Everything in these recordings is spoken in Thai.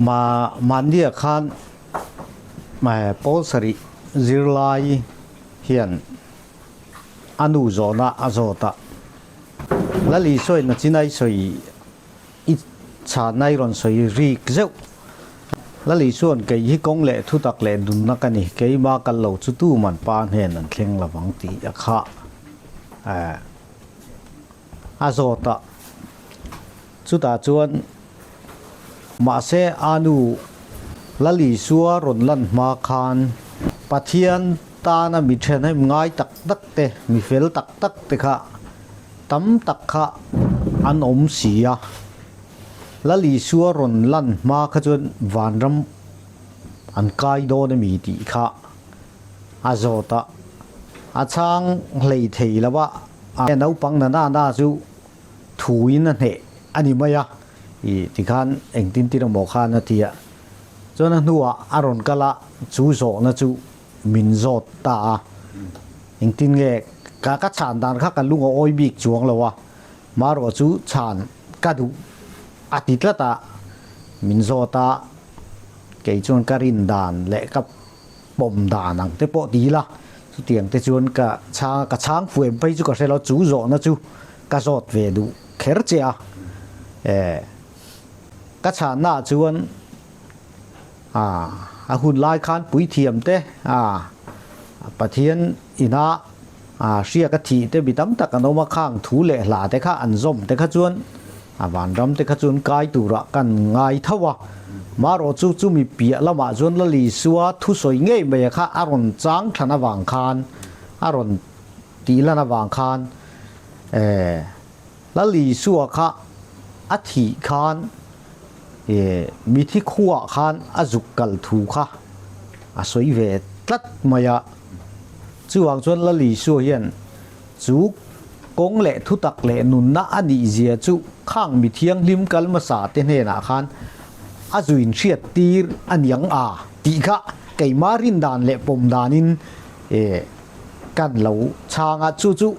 มามันเดียขันมาโพสริจิรไลเฮียนอนุโจนะอโจตะและลีสวยนัจินัยสวยอิชาในรอนสวยรีกเจ้าและลีส่วนเกยกงเละทุตักเละดุนนักนี่เกยมากันเหล่าจุตูมันปานเห็นนั่นเข่งละวังตีอะค่ะอโจตะสุดาจวนมาเสอานุละลีสัวรนลันมาคานปะเทียนตานะมิเทนให้ง่ายตักตักเตมีเฟลตักตักเตค่ะตั้มตักค่ะอันอมเสียละลีสัวรนลันมาขจวนวานรำอันกายโดนมีดีค่ะอาโจตะอาช่างเลยเทแล้วว่าเอาปังนาจูถุยนั่นเหอันนี้ไม่ยะที่ขันเองตินที่เราบอกขันนาทีอ่ะจนนั้นหัวอารมณ์กะละจูโซนะจูมินโซตาเองตินเงกะชานดานข้ากันลุงอ้อยบิกจวงแล้ววะมารอจูชานกะดูอาทิตย์ละตามินโซตาเกยจวนการินดานและกับปมดานังเตปอดีละสุดเตียงเตจวนกะช้างฝืนไปจูกะเซลจูโซนะจูกะโซดเวดูเคร์เจียกระชานหน้าชวนหุ่นลายคานปุ๋ยเทียมเต้ปะเทียนอินาเสียกะทีเต้บิดำตะกันเอามาข้างถูเละหลาเต้ข้าอันส้มเต้ข้าชวนหวานรำเต้ข้าชวนกายตุระกันง่ายเท่าวะมารอจูมีเปียละมาชวนละลีสัวทุสวยเงี้ยไปข้าอารมณ์จังขณะวางคานอารมณ์ตีละนะวางคานละลีสัวข้าอธิคานมีที่ขั้วคานอจุกกัลถูค่ะสวยเวทตัดมายะจู่วางจนละลีสัวเฮียนจู่กงเละทุตักเละนุนนะอดีเจียจู่ข้างมีเทียงลิมกัลมาสาเตเนนาคานอจุอินเชียตีร์อันยังตีค่ะไก่มารินดานเละปมดานินกันเหลาชางจู่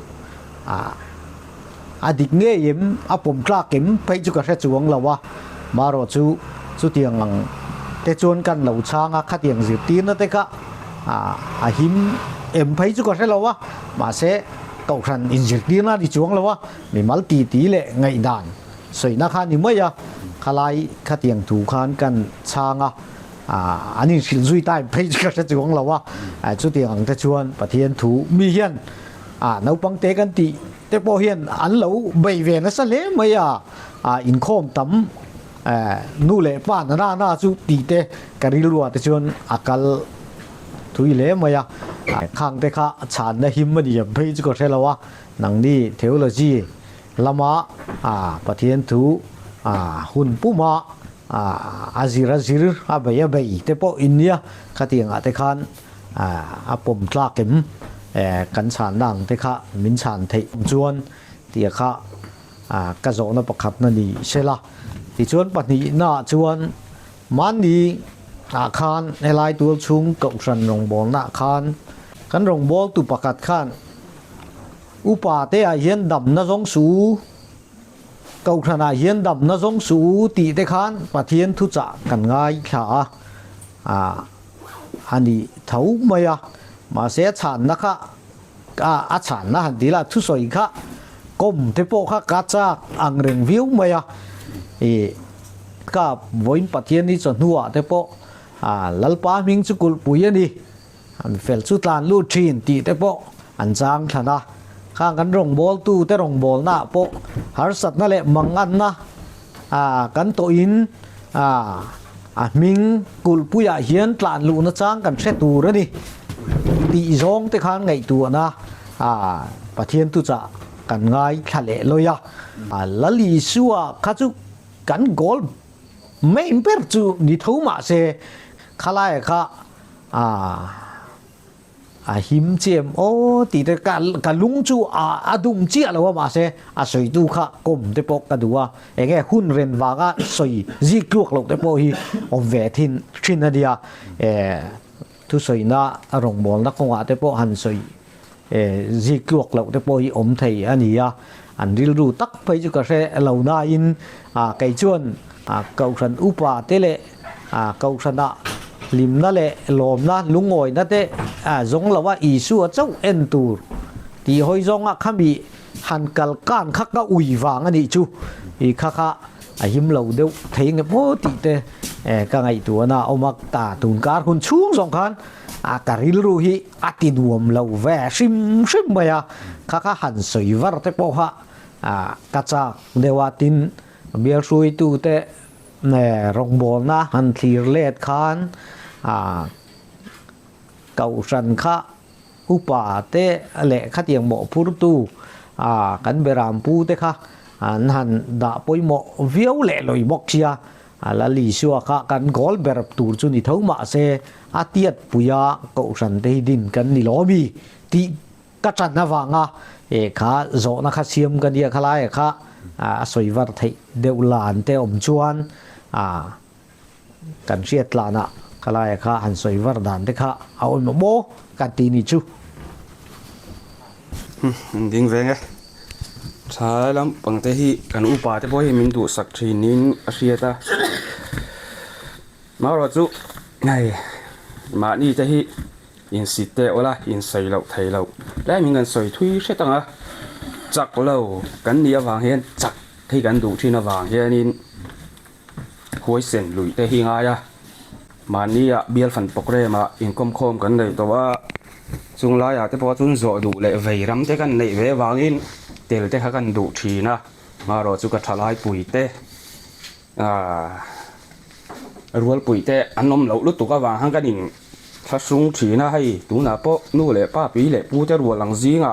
อดีเงี้ยมผมกล้าเก็มไปจุกระเจวงแล้ววะมารอจูเตียงเตจวนกันเหล่าช้างขัดเตียงสิบตีนนั่นเองค่ะหิมไปจุกระเจแล้ววะมาเสเก่าขันอินสิบตีนนั่นดิจวงแล้ววะมีมัลตีเละไงด่านสวยนักขันนี่ไม่ยะขลายขัดเตียงถูขันกันช้างอันนี้สิลซุยใต้ไปจุกระเจวงแล้ววะจูเตียงเตจวนปะเทียนถูมีเฮียนนับปังเตกันตีเตปอเฮียนอันเหลาใบเวนัสเลไม่อินโคมตั้มนู่เล่ป้านน่าจูตีเตการิลัวเตชวนอากัลทุยเล่ไม่ข้างเตข้าชานได้หิมมันเยี่ยมไปจุกเทลวะนังนี่เทโอโลจีละมาปะเทียนถูหุ่นปูมาอาซิร์ใบเตปออินเนียขัดเตียงเตขันปมตลาเข็มกันชานดังเตข้ามินชานเทจวนเตียข้ากระโจนประคับนั่นนี่ใช่ละที่ชวนปนิน่าชวนมันดีคานในลายตัวชุงกับสันรงบอลน่าคานกันรงบอลตุประคัดคานอุปาเตะเย็นดำน่าสงสูกับขนาดเย็นดำน่าสงสูตีเตคานปะเทียนทุจักกันง่ายขาอันนี้เท่าไม่มาเสียฉันนะคะฉันนะฮันดีละทุสอยค่ะก้มเทปโปค่ะกัดจากอังเริงวิวไม่กับวันปะเทียนนี่จนหัวเทปโปลัลปามิงจุกุลปุยนี่เฟลสุดลานลูชีนตีเทปโปอันจางขนาดข้างกันรองบอลตู้แต่รองบอลหน้าโปฮาร์สัตนั่นแหละมังอันนะกันโตอินมิงกุลปุยเฮียนตลานลูนจางกันเสตูระนี่ตีจงเตข้างไงตัวนะปะเทียนตุจะกันง่ายทะเลลอยละลีสัวข้าจุกันกอลไม่อิมเปอร์จูนิทูมาเซขลายค่ะหิมเจียมโอ้ตีแต่กันลุงจูดุงเจียแล้วว่ามาเซสวยดูค่ะกลมเตปกกันดูว่าเองหุ่นเรนวางสวยจีกลวกหลกเตปฮีอมเวทินชินเดียทุสวยน่ารงบอลนักของว่าเตปหันสวยจีกลวกหลกเตปฮีอมไทยอันนี้อันริลรูตักไปจุกระเซเหล่านาอินไก่ชวน cầu sân upa tê lệ cầu sân ạ lim na lệ lom na lung ngồi na tê giống làว่า Isua cháu en tu thì hồi giống khám bị hàn cල් can khắc cả ui vàng anh đi chú thì khắc hiểm lâu đâu thấy nghe bố tí tê cái ngày tuổi na ông mặc ta tùng cá hun xuống giống khán cả ril ru hi tin uom lâu vẻ sim sim mày khắc hàn sợi vắt tê bao ha cắt cha dewa tin biar suy tu tê nè rong bol na hàn thlir lết khán cầu sân khá upa tê lệ khát tiếng bộ phu tu kan beram pu te kha han da poi mo viau le loi bok chia la li suwa kha kan gol ber tur chu ni thau ma se atiat puya ko san te din kan ni lobi ti ka chan na wanga kha zo na kha siam kan dia khala kha soiwar thei deulan te om chuan kan riat la na khala kha han soiwar dan te kha aon mo kan ti ni chu ding ve nge chai lam pang te hi kan upa te pawh hi min du sak thinin a hriata ma ro chu ngai ma ni te hi in sit te ola in sei lo thei lo lai min kan soi thui hretanga chak lo kan ni awang hian chak thei kan du thin awang hianin huai sen lui te hi nga ya ma ni a bial fan pokre ma in kom khom kan nei to wa chung lai te pawh chun zo du le vei ram te kan nei ve wangin tel te kha kan du thina ma ro chu ka thalai pui te rual pui te anom lo lu tu ka wang hang kan in thla sung thina hai tu na po nu le pa pi le pu te rual lang zinga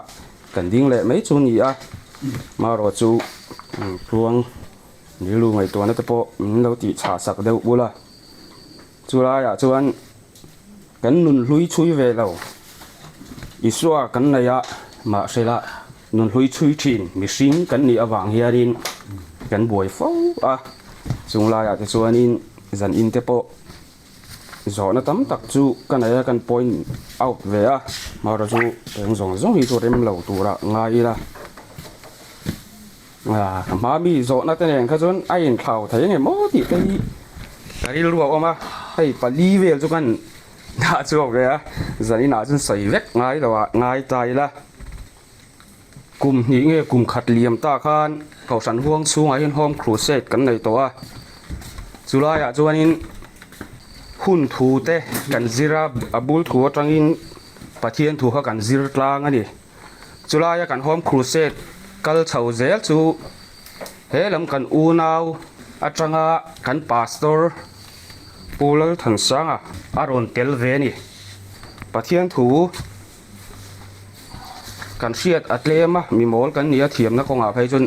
kan ding le mai chu ni a ma ro chu ruang ni lu ngai to na te pawh min lo ti cha sak deuh bula chu lai chuan kan nun hlui chui ve lo Isua kan nei ma sela nun hlui chui thin mihring kan ni awang hianin kan buai fo chung lai te chuanin zan in te pawh zo na tam tak chu kan aya kan point out ve ma ro chu peng zong zong hi chu rem lo tura ngai la ma mi zo na te neng kha chun a in thlau thei nge mo ti te hi karil ruwa oma hei pali vel chu kan na chuak ve zani na chun sei vek ngai lawa ngai tai la kum ni nge kum khat liam ta khan kau san huang chunga hin home crusade kan nei to chulai chuanin hun thu te kan zira abul thu atangin pathian thu kha kan zir tlang ani chulai kan home crusade kal chho zel chu helam kan u nau atanga kan pastor pulal than sanga aron tel ve ni pathian thu kan hriat atlema mi mol kan nia thiam na konga phei chun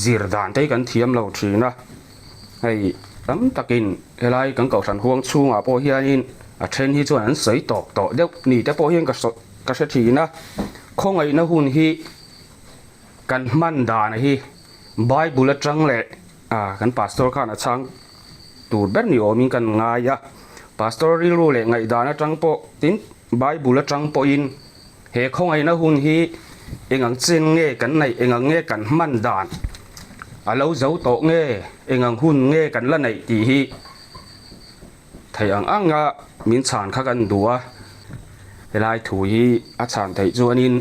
zir dan te kan thiam lo thina hei tam takin helai kan kau san huang chunga po hianin a then hi chuan an sei tok to deuh ni te po hian ka se thina khongai na hun hi kan man dan hi bible atang le kan pastor khan a chang tur ber ni omin kan ngaya pastor ri ru le ngai dana tang po tin bible atang po in he khongai na hun hi engang chen nge kan nei engang nge kan man dan alo zo to nge engang hun nge kan la nei ti hi thei anga min chan kha kan duwa helai thu hi a chan thei chuanin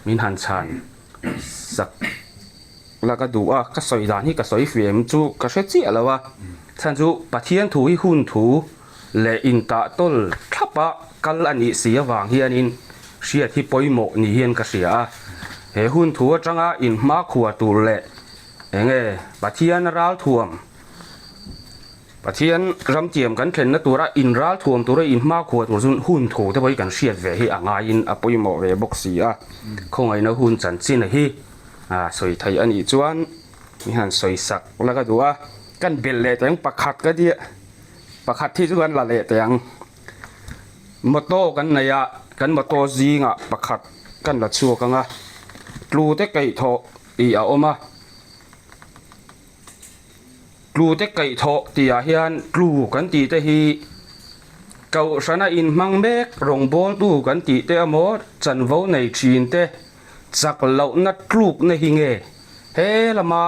min han chan sak la ka duwa ka soi dan hi ka soi fem chu ka hre chi alawa chan chu pathian thu hi hun thu le in ta tol thapa kal ani sia wang hianin hriat hi poimo ni hian ka hria he hun thu atanga in ma khuwa tur le enge pathian ral thuam pathian ram tiam kan thlen na tura in ral thuam tura in ma khuwa tur jun hun thu te boi kan hriat ve hi anga in a poimo ve boxi khongai na hun chan chin hi soi thai ani chuan mi han soi sak la ka duwa kan bel le teng pakhat ka dia pakhat thi chuan la le teng moto kan naya kan moto zinga pakhat kan la chu ka nga tlu te kai tho i a oma tlu te kai tho ti a hian tlu kan ti te hi kau sana in mang mek rong bol tu kan ti te amo chan vo nei thin te chak lo na tluk na hi nge he lama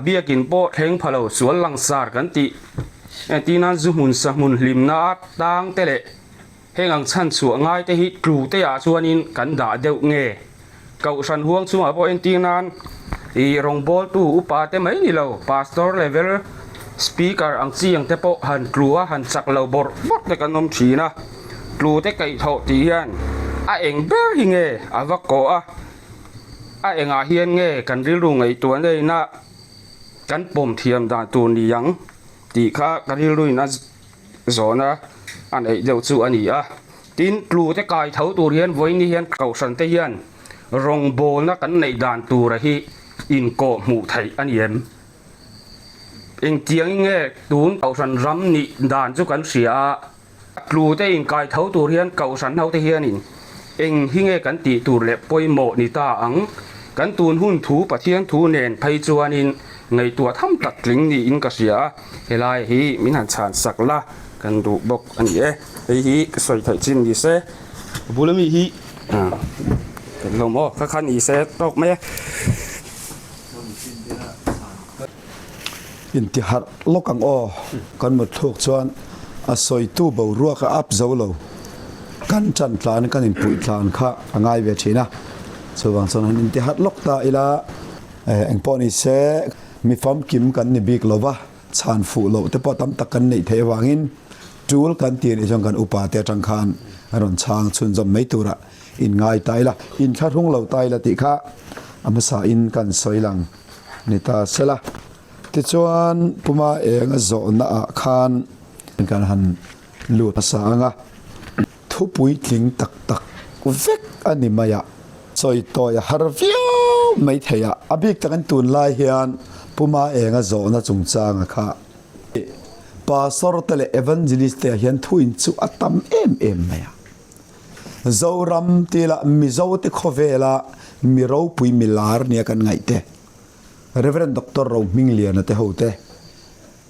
เบียกินโปเทงพะโลสวนลังสารกันติตีนั้นจุมุนสมุนลิมนาตังเตเลเฮงังชันสัวง่ายแต่ฮิตรูเตยาชวนินกันด่าเดวเงเก่าสันห่วงชัวพอเอ็นตีนั้นอีรองบอลตู้อุปาเตไม่นี่เราพาสตอร์เลเวลสปีกเกอร์อังเสียงเตโปหันกลัวหันสักเราบดแต่กันนมชีนะกลัวแต่ไก่ทอตียันเองเบอร์ฮิงเงวักโกเองเฮียนเงกันริรุงไอตัวเลยนะกันปมเทียมด่าตัวนี้ยังตีข้ากันริรุยนะสอนนะอันไอเดียวจู่อันนี้ตีนกลัวแต่ไก่เท้าตัวเฮียนไว้นี่เฮียนเก่าสันเตียนรองโบนะกันในด่านตัวระฮีอินโกหมู่ไทยอันเย็มเองเจียงเงตูนเก่าสันรำนี่ด่านจู่กันเสียกลัวแต่เองไก่เท้าตัวเฮียนเก่าสันเท้าเทียนินเองฮิเงกันตีตูเล็บปอยโมนิตาอังกันตูนหุ่นถูปะเทียนถูเนนไพจวนินในตัวทำตัดลิงนี่อินกเสียเฮลายฮีมินันชานสักละกันดูบกอันนี้ฮีสวยไทยจินดีเซบุลมีฮีกันลงโม่ข้าขันอีเซตกไหมอินทิฮัดลกังอ้อกันหมดทุกชวนสวยตู้เบารัวกับอับเจ้าเรากันจันทรานกันอินปุยทรานข้าง่ายเวทีนะส่วนส่วนอินทิฮัดลกตาอิละเอ็งปอนิเซมีฟอมกิมกันในบิ๊กโลวะชานฟูโลแต่พอตั้มตักกันในเทวางินจูลกันตีในจังกันอุปาเตจังคานอรอนช้างชุนจอมไม่ตัวละอินง่ายตายละอินข้าทุ่งเราตายละติข้าอมสาอินกันสวยหลังนิตาเสละที่ชวนปุมาเองโซน่าคานเป็นการหันหลุดภาษางะทุบปุยทิ้งตักตักเวกอันนี้มายะสอยตัวยฮาร์ฟิวไม่เทียอภิกตะกันตุนลายเฮียนปุมาเองโซน่าจงจางะค่ะปาสรตเลเอวันเจลิสเตียเฮียนทุอินซูอัตมเอ็มมายะโซรัมตีละมิโซติโคเวละมิเราปุยมิลาร์เนี่ยกันไงเตReverend Dr. Rau Minglia na te hote.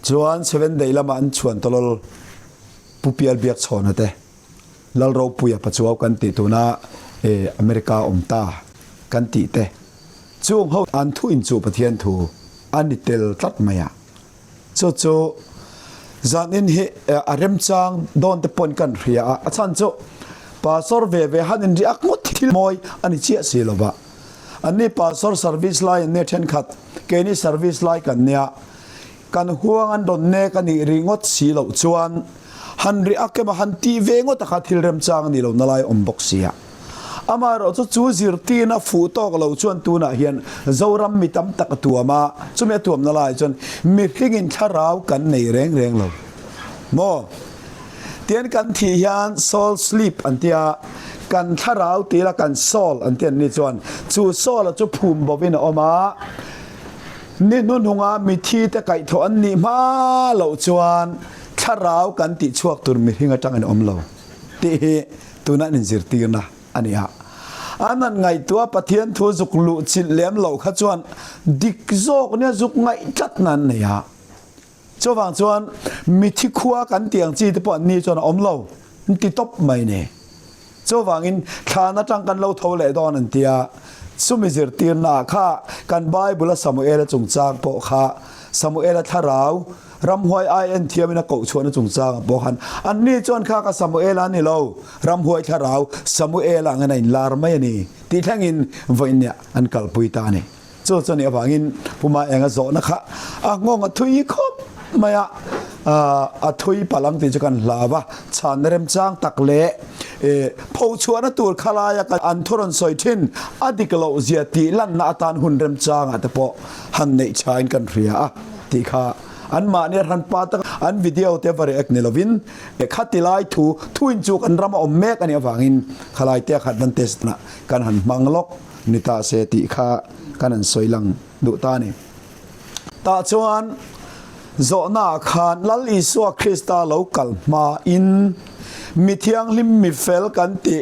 Chuan 7 day lama an chuan tolol pupial biak chhona te. Lal ro puya pachuaw kan ti tuna America omta kan ti te. Chung ho an thu in chu pathian thu an tel tlat maya. Chu zan in he arem chang don te pon kan ria a chan chu pasor ve han in riak ngot thil moi ani chia siloba. An ni pastor service line ne then khat ke ni service line kan nia kan huang an don ne kan ni ringot si lo chuan han ri akema han ti vengo ta khathil rem chang ni lo nalai om box sia amaro chu zir ti na fu to lo chuan tu na hian zoram mi tam tak tuama chume tuam nalai chon mi hingin tharau kan nei reng lo mo tian kan thi hian soul sleep antiaกันทาราวตีละกันโซลอันเตียนนี่จวนจูโซลจูภูมิบวินออกมานี่นุ่นหงามีที่แต่ไก่ถอนนี่มาเหล่าจวนทาราวกันติชวกตุนมีหิงจังอันอมเหล่าตีตัวนั้นนินจิรตีนะอันนี้ฮะอันนั้นไงตัวปะเทียนทัวจุกลุจิตเลี้ยมเหล่าขจวนดิกโซกเนี่ยจุกไงจัดนั้นเนี่ยฮะจวนจวนมีที่ขัวกันเตียงจีแต่ปอนนี่จวนอมเหล่าติตบไม่เนี่ยเจ้าวังอินข้านัดจังกันเราทเลดอนันเตียสุมิจิรตีนาข้ากันไบเบิลสมุเอลจงจางโปข้าสมุเอลทาราวรำหวยไอเอ็นเทียมินักกูชวนจงจางโปขันอันนี้จวนข้ากับสมุเอลนี่เรารำหวยทาราวสมุเอลงันไอลาร์ไม่นี่ที่ทั้งอินวันเนี่ยอันกัลปุยตานี่เจ้าเนี่ยวังอินผู้มาเองก็โจนะคะงงทุยคบไม่ทุยพลังติจกันลาวะชานเริ่มจางตักเละผู้ชวนตัวขลายกันอันทุรนสอยทินอดีกเราเสียตีลั่นนาตานหุ่นเริ่มจางแต่พอหันในชายกันเรียที่ข้าอันมาเนี่ยหันปาตอันวิดีโอเทปเรกเนลวินขัดติไลทุนจุกอันรำอมเมกันเนี่ยฟังอินขลายเตะขัดดันเตสนะกันหันมังลกนิตาเสติข้ากันหันสอยลังดุตานี่ตาชวนโจนาคานลัลอิสวาคริสตาโลกัลมาอินมิเทียงลิมมิเฟลกันติ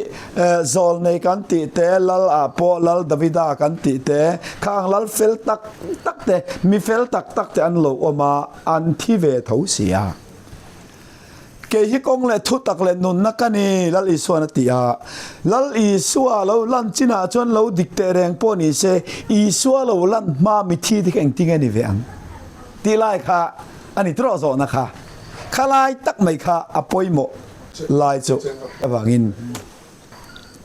โจลในกันติเตลัลอาโปลัลดาวิดากันติเตข้างลัลเฟลตักเตมิเฟลตักเตอันโลอมาอันที่เวทเอาเสีย ke hi kong le thu tak le nun nakani lal isua na tia lal isua lo lan china chon lo dikte reng po ni se isua lo lan ma mi thi ti keng ting ani veang ti lai kha ani tro zo na kha khalai tak mai kha apoi mo lai chu awangin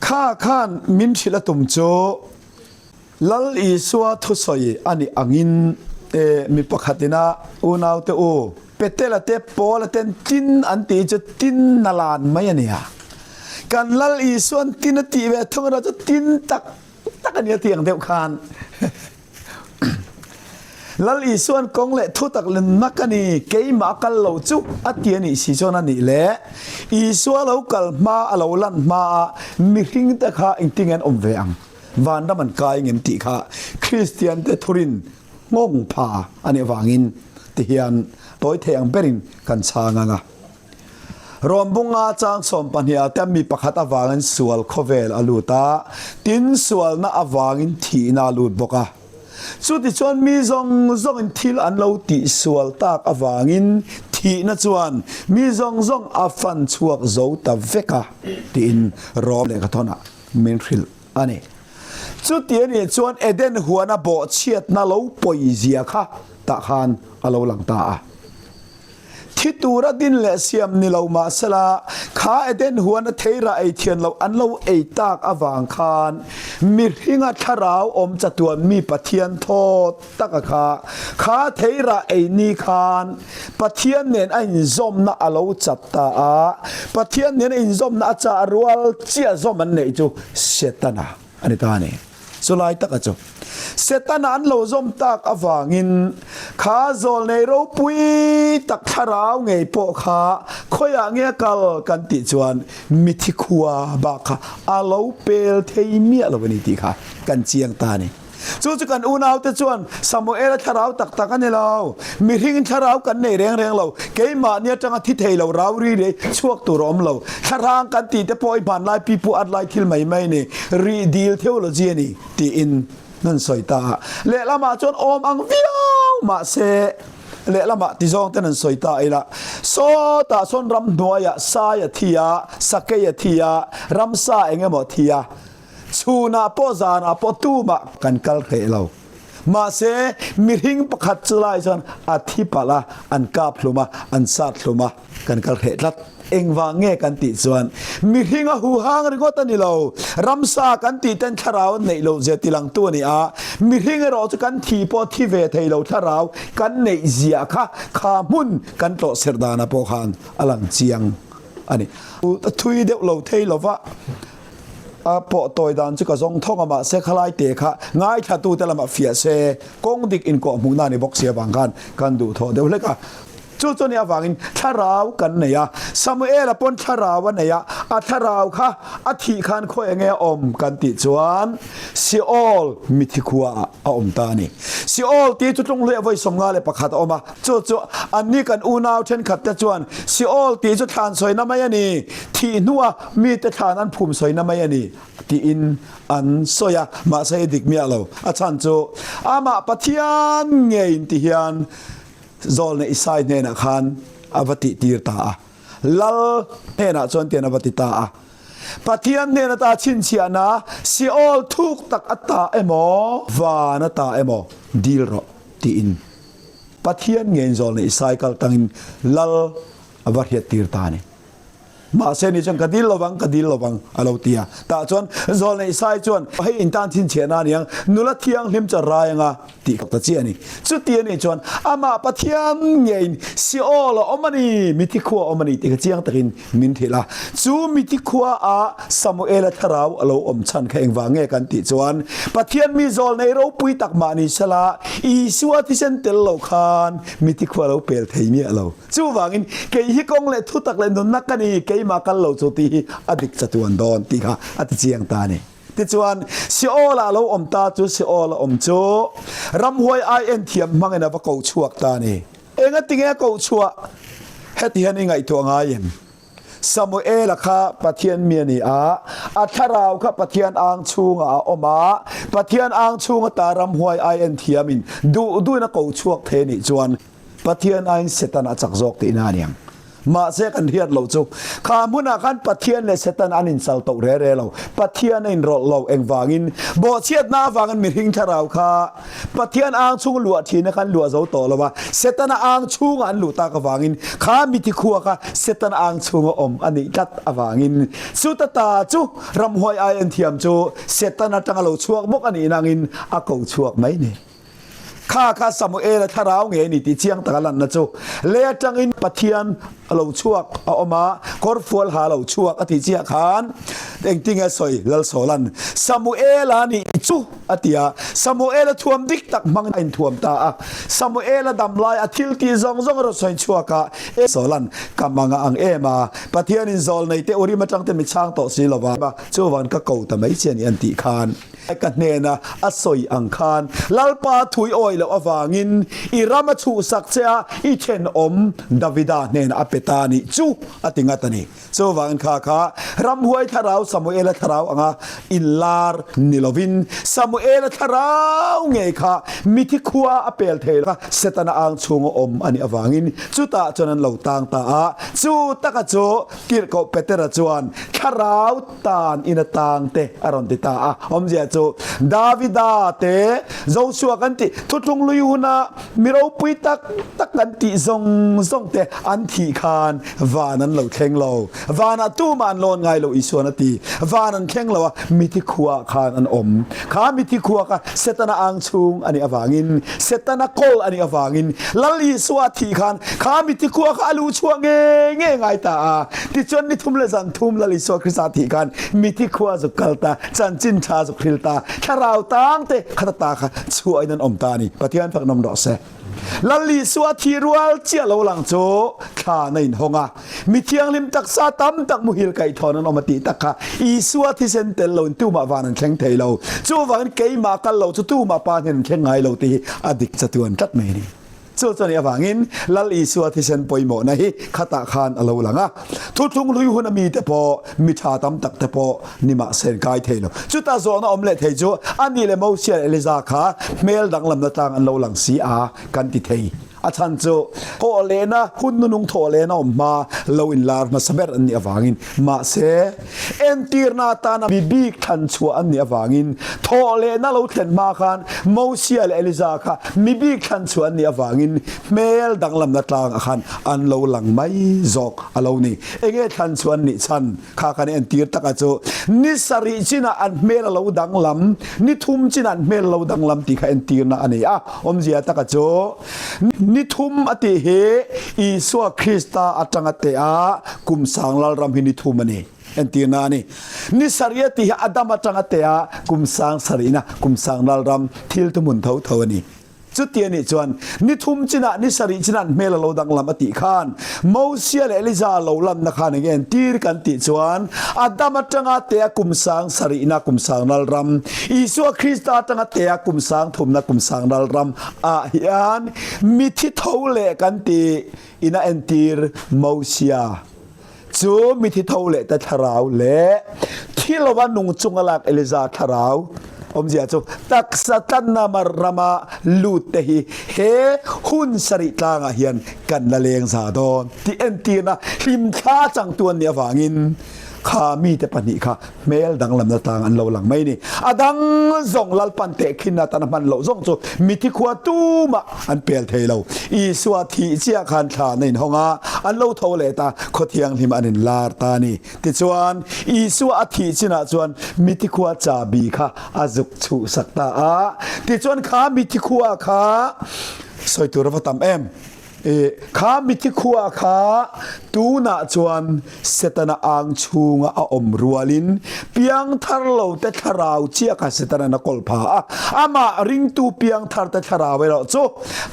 kha khan min thila tum cho lal isua thu soi ani angin mi pakhatina unaw te o petela te pola ten tin anti chu tin nalan mai ania kan lal isuan tin ti ve thong ra chu tin tak tak ania tiang deuh khan lal isuan kong le thu tak len nakani keima kal lo chu atiani si chona ni le isua lo kal ma alo lan ma mi hing ta kha intingen om ve ang van da man kai ngem ti kha christian te thurin ngong pha ani wangin ti hian toy theng berin kan changa nga rom bunga chang som pania tammi pakhat awangan sual khovel aluta tin sual na awangin thi na lut boka chuti chon mi zong zong in thil an lo ti sual tak awangin thi na chuan mi zong zong afan chuak zo ta veka tin rom le ka thona min thil ani chuti ani chuan eden huana bo chiat na lo poi zia kha ta khan alo lang ta a thitura din le siam ni lo ma sala kha eden huana theira ei thian lo an lo ei tak awang khan mi hinga tharau om chatuan mi pathian tho taka kha theira ei ni khan pathian nen a in zom na alo chatta a pathian nen in zom na cha rual chia zom an nei chu setana ani ta ne solai taka chu setana an lo zom tak awangin kha zol nei ro pui tak tharau ngei po kha khoya nge kal kan ti chuan mithi khuwa ba kha alo pel thei mi alo ni ti kha kan chiang ta ni chu kan unaw te chuan samuel tharau tak tak ani lo mi hing tharau kan nei reng reng lo keima nia tanga thi thei lo rauri re chuak tu rom lo tharang kan ti te poi ban lai pi pu at lai thil mai mai ni ri deal theology ni ti in nan soita le lama chon om ang viau ma se le lama ti zong ten an soita ila so ta son ram noya sa ya thia sake ya thia ram sa engemo thia chuna po zana po tu ma kan kal khe lo ma se mirhing pakhat chulai chon athi pala an ka phluma an sa phluma kan kal khe lat engwa nge kan ti chuan mi hinga hu hang ringot ani lo ramsa kan ti ten tharau nei lo je tilang tu ni a mi hinga ro chu kan thi po thi ve thei lo tharau kan nei zia kha mun kan to serdana po khan alang chiang ani ta thui de lo thei lo wa a po toy dan chu ka zong thong ama se khalai te kha ngai tha tu telama fia se kong dik in ko mu na ni box ya bang kan du tho de le ka chu chu nia wangin tharau kan neya samuel apon tharau neya a tharau kha a thi khan khoi nge om kan ti chuan si all mithikua a om ta ni si all ti chu tlong le voi som nga le pakhat oma chu anni kan unaw then khat ta chuan si all ti chu than soi na mai ani thi nuwa mi te than an phum soi na mai ani ti in an soya ma sai dik mi alo a chan chu ama pathian nge in ti hian zol ne isai ne na khan avati tir ta lal ne na chon tian avati ta pathian ne na ta chin chiana si all thuk tak ata emo va na ta emo dil ro ti in pathian ngen zol ne isai kal tangin lal avariat tir ta ne ma se ni chang kadil lowang alo tia ta chon zol nei sai chon hei in tan thin chena niang nula thiang hlim cha rayanga ti ta chi ani chu ti ani chon ama pathiam ngein si ol omani miti khuwa omani ti chiang takin min thila chu miti khuwa a samuel tharau alo om chan kha engwa nge kan ti chuan pathian mi zol nei ro pui tak ma ni sala isua ti sen tel lo khan miti khuwa lo pel thei mi alo chu wangin ke hi kong le thu tak le nun nakani ma kal lo chu ti adik chatuan don ti kha ati chiang ta ni ti chuan si ola lo om ta chu si ola om chu ram hoi ai en thiam mangena ba ko chuak ta ni enga tinge ko chua heti hani ngai to nga yen samuel kha pathian mi ni a atharau kha pathian ang chunga oma pathian ang chunga ta ram hoi ai en thiamin du na ko chuak the ni chuan pathian ai setana chak jok ti na niang มาเสกันเทียนเราจูขามุนากันปะเทียนเลเซตันอันอินสัลตกเร่เราปะเทียนอินรอเราเองวางินบ่เชียดหน้าวางันมีหิงทาราวขาปะเทียนอ่างชุงหลัวทีนะกันหลัวเจ้าโตแล้วว่าเซตันอ่างชุงอันหลัวตากวางินขามิติขัวค่ะเซตันอ่างชุงอมอันนี้จัดอวางินสุตตาจูรำหอยไอเอ็นเทียมจูเซตันจังเราชวกมกอันนี้นางอินอากูชวกไหมนี่ข้าสมุเอลทาราวเงนี่ติเชียงตะกันนะจูเลี้ยจังอินปะเทียนเราชวกเอามากอร์ฟัวหาเราชวกอธิเจียขานเองติงเอสอยลลโซลันสมุเอลานี่จูอธิยาสมุเอลทวมดิกตักมังอินทวมตาสมุเอลดำลายอธิลตีซองเราสอยชวกะเอโซลันกำมังอังเอมาปะเทียนอินโซลในเตอริมาจังเตมิช่างโตสิลาวาจูวันก็เก่าแต่ไม่เชียนอันติขานกันเนนะอสอยอังคารลลปาถุยอ้อยแล้วอวางินอิรามาชูสักเสียอิเชนอมดาวิดาเนนะอเปตานิจูอติงัตนีโซวางคาคารำหวยทาราวสมุเอลทาราวอ่ะอิลลาร์นิโลวินสมุเอลทาราวเงยค่ะมิทิคัวอเปลเทลค่ะเซตนาอังชูงอมอันนี้อวางินจูตาจนันเหล่าต่างตาจูตะกะโจกิรโกเปเตระจวนทาราวตานอินต่างเตอรอนติตาอมเจโจดาวิดาเตโจชัวกันติทุตรงลุยหุนามิเราปุยตักกันติซงเตอันทีคานวานันเราเข่งเราวานาตู้มันลอนไงเราอิสวนตีวานันเข่งเรามิติขัวคานอันอมขามิติขัวค่ะเซตนาอังชุงอันนี้อวางินเซตนาโกลอันนี้อวางินลลีสวัสดีคานขามิติขัวค่ะลูชัวเงไงตาที่จนนิทุมเลจันทุมลลีสวัสคริสติคานมิติขัวสุกัลตาจันจินชาสุคริลตาถ้าเราตั้งเตะขัดตาค่ะช่วยนั้นอมตานี่ปฏิญาณฝักนำดอกเสลลีสวัสดีรัวเจียเราหลังโจข้าในห้องมีเทียงลิมตักซาตั้มตักมุฮิลไก่ทอนันอมติตักค่ะอีสวัสดีเซนเตลเราตู้มาวานันแข็งเทเราโจวันเกยมากันเราจะตู้มาปานเห็นแข็งไงเราตีอดิกจะตัวนจัดไม่ดีโจจนี่ฟังอินลลีสวัสดีเซนปอยโมนะฮิขัตคานเราหลังทุกลุยหุนมีแต่พอมีชาตั้มตักแต่พอนิมาเซนไกเทโลจุดตาโซนอมเล็ดเฮโจอันนี้เลยมูเชียเอลิซาค่ะเมลดังลำนัดตังอันเราหลังสีอากันติเทอาจารย์โจโทเลนะคุณนุงโทเลนะมาเราอินลาร์มาสเบรอันนี้ฟังอินมาเซเอ็นตีร์นาตานะบิบิกทันชัวอันนี้ฟังอินโทเลนะเราเห็นมาคันมูเชียเอลิซาค่ะมีบิกทันชัวอันนี้ฟังอินเมลดังลำนัดตังคันอันเราหลังไม่จอกอันเรานี่เองทันชัวนี่ชันข้าคันเอ็นตีร์ตะกัจโจนิสริจินะอันเมลเราดังลำนิทุมจินะอันเมลเราดังลำที่ข้าเอ็นตีร์นะอันนี้อมเจียตะกัจโจนิทุมอติเฮอีสวคริสตาอัตังเตอากุมสังลาลรำหินิทุมนี่เอ็นตีนานี่นิสริยติฮอดัมอัตังเตอากุมสังสรินะกุมสังลาลรำทิลตุมุนเท่านี่จุดเตียนี่จวนนิทุมจินะนิสริจินะเมลโลดังลำอติขานมูเซียเลลิซาโลลันนักขานเงินตีร์กันติจวนอดัมจังอาเตะกุมสังสรินะกุมสังนัลรัมอิสุคริสต์จังอาเตะกุมสังทุมนะกุมสังนัลรัมอาฮิอันมิทิเท่าเลกันติอินาเอนตีร์มูเซียจูมิทิเท่าเลแต่ทาราวเลที่เราว่านุ่งจุงอลักเอลิซาทาราวอมเจียจูตักสัตันนามารมาลูเตฮีเฮหุนสริตางาเฮียนกันละเลงสาดอนที่เอ็นตีนะหิมท้าจังตัวเนี่ยฝังอินข้ามีแต่ปนิค่ะเมลดังลำนาตางอันเราหลังไม่นี่อดังส่งลลปันเตะขินนาตานามันเราส่งจูมิทิขวาตู้มาอันเปลเทเราอีสวัสดีเจียคันชาในห้องอันเราเท่าเลตาโคเทียงหิมอันลาตานี่ติจวนอีสวัสดีจินาจวนมิทิขวาจาบีค่ะอาจุกชูสักตาติจวนข้ามิทิขวาค่ะสวยตัวเราทำข้ามิทิขัวข้าตูน่าจวนเสตนาอังชูงอาอมรัวลินเปียงทารโลเตทาราวเชียกเสตนานักลพาอามาริงตูเปียงทารเตทาราวเวลาโจ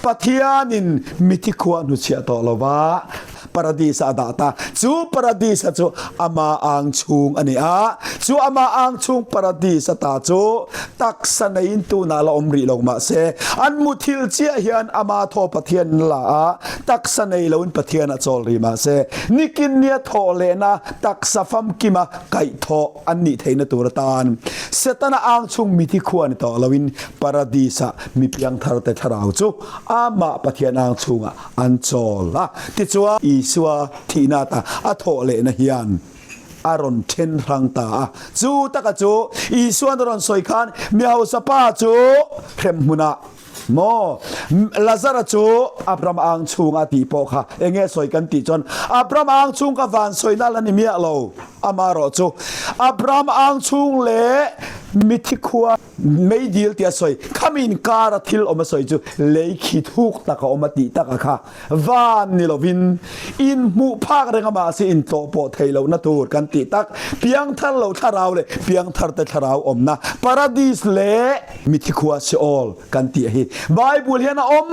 ปัทยานินมิทิขัวนุเชียตอลวาparadisa data chu paradisa chu ama ang chung ani chu ama ang chung paradisa ta chu taksanain tu na la omri long ma se an muthil chia hian ama tho pathian la taksanei loin pathian a chol ri ma se nikin nia tho le na taksafam kima kai tho anni theina turatan setana ang chung mithi khuan to lawin paradisa mi piang thar te tharau chu ama pathian ang chunga an chol la ti chuwa สัวทีนาตาอโถเลนะเฮียนอารอนเทนรังตาจูตะกะจูอีส่วนรอนสอยคันมีเอาสปาจูเข็มหุนะโมลาซาร์จูอับรามอังชุงอาติโปค่ะเองเงสอยกันติจนอับรามอังชุงกับวันสอยนั่นละนิมีเราอามารอจูอับรามอังชุงเล่มิทิคัวไม่ดีลที่สอยขมินการ์ทิลออกมาสอยจูเล่ขิดฮุกตะกออกมาติตะกะค่ะวันนี่เราวินอินมูภาคเรื่องมาสิอินโตโปไทยเรานัตูกันติตักเพียงท่านเราท่าเราเลยเพียงท่านแต่ท่าเราอมนะปาราดิสเล่มิทิคัวเชอลกันติฮีไบเบิลเห็นอม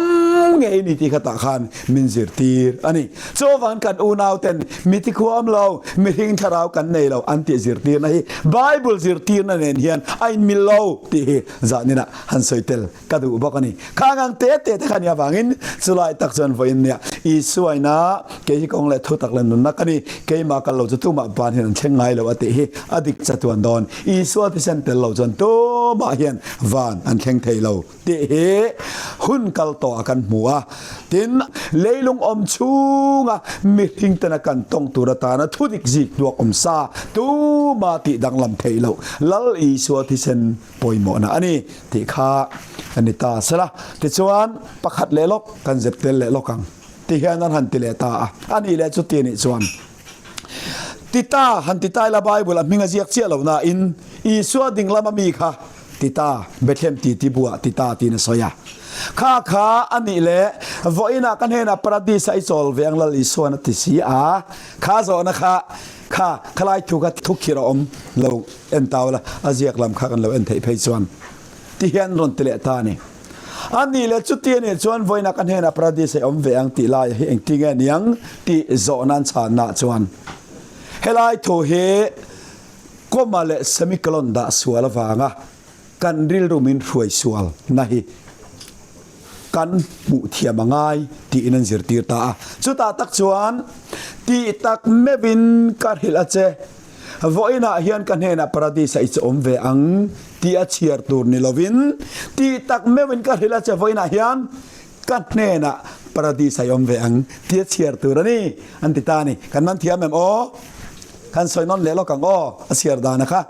ไงนี่ที่ขตาขันมินซิร์ตีร์อันนี้โจวันกันอูนาวเต็นมิทิคัวมเรามิทิงท่าเรากันในเราอันติซิร์ตีร์นะฮีไบเบิลซิร์ตีร์นั่นเองเฮียนไอมิลโลที่จานี่นะฮันสอยเตลกระดูบอกกันนี่ข้างเตะขันยาฟังอินสุไลตักจนไฟเนี่ยอีสวยนะเกี่ยกองเล็ทุตักเล่นนุนนักกันนี่เกี่ยมากันเราจะตู้มาบานเห็นเช่นไงเราอติอดิกจัตวันดอนอีสวยที่เซนเตลเราจนตู้มาเห็นวานอันเข่งเทเราที่หุ่นกัลโตกันหัวตินเลลงอมชูงะมิทิงตนะกันตรงตุระตานะทุดิกจิกดวกอมซาตู้มาติดังลำเทเราลัลอีสวยที่เซนปอยหมอนะอันนี้ที่ข้าอันนี้ตาสละที่ชวนประคัดเลลกกันเจ็บเตลเลลกังที่เห็นนั้นหันติเลตาอันนี้เลจุดที่นี่ชวนติตาหันติตาละไบเบิลมิงเจียกเจียเหล่านาอินอีสวดิ่งละมามีค่ะติตาเบธเลมตีบัวติตาตีนสอยข้าอันนี้แหละวอินากันเห็นปราดิสัยโซลเวียงละลิสวนติสีข้าโซนะคะข้าคลายทุกขีรอมเราเอ็นตาวละอาเจียกลำข้ากันเราเอ็นไทยเพยชวนที่เห็นรอนติเลตานี่อันนี้แหละจุดที่นี่ชวนวอินากันเห็นปราดิสัยเวียงติลายเองติเงนยังติโซนันชานาชวนเฮลายโทเฮก็มาเลสมิกลอนดาสวลวางะกันริลรูมินรวยสวลนะฮิกันมุเทียมังไงที่อินันซิร์ตีตาสุดตาตักชวนที่ตักเมบินการฮิลาเจวอินาเฮียนกันเฮนะปราดิสัยจะอมเวอังที่อาเชียร์ตูนิลวินที่ตักเมบินการฮิลาเจวอินาเฮียนกันเฮนะปราดิสัยอมเวอังที่อาเชียร์ตูนี่อันติตานี่กันมันเทียมเอ็มโอกันสอยนอนเลี้ยงกังอ้อเสียดานะคะ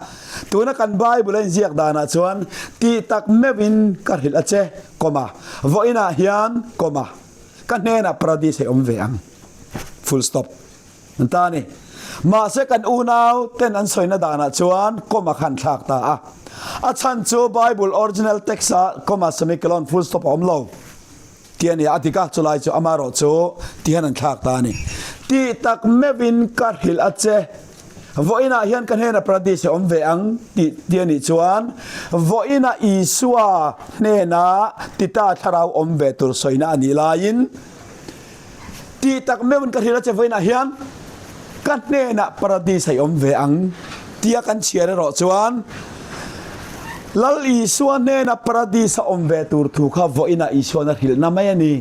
ตัวนักกันใบบุเรนเสียดานะชวนตีตักเมวินกัดหิลเจก็มาวอินาฮิยันก็มากันเนนะปราดิเสอมเวียง full stop นั่นตานี่มาเสกันอูนาวเต้นอันสอยนดานะชวนก็มาขันฉากตาอาชันจูไบเบิลออริจินัลเท็กซ์ก็มาสมิกลอน full stop อมโลเทียนี่อธิกาจุไลจูอามารอจูที่นันฉากตานี่ตีตักเมวินกัดหิลเจวอินาเฮียนกันเฮนะประดิษฐ์อมเวอังติเดียนิจวนวอินาอิสัวเนนะติตาทาราวอมเวตุรสอยนาอันนี้ลายินติตักเมวันกันเฮนะเจวอินาเฮียนกันเนนะประดิษฐ์อมเวอังเตียกันเชียร์รอจวนลัลอิสัวเนนะประดิษฐ์อมเวตุรทุกขวอินาอิสัวนักฮิลนาไม่ยันนี่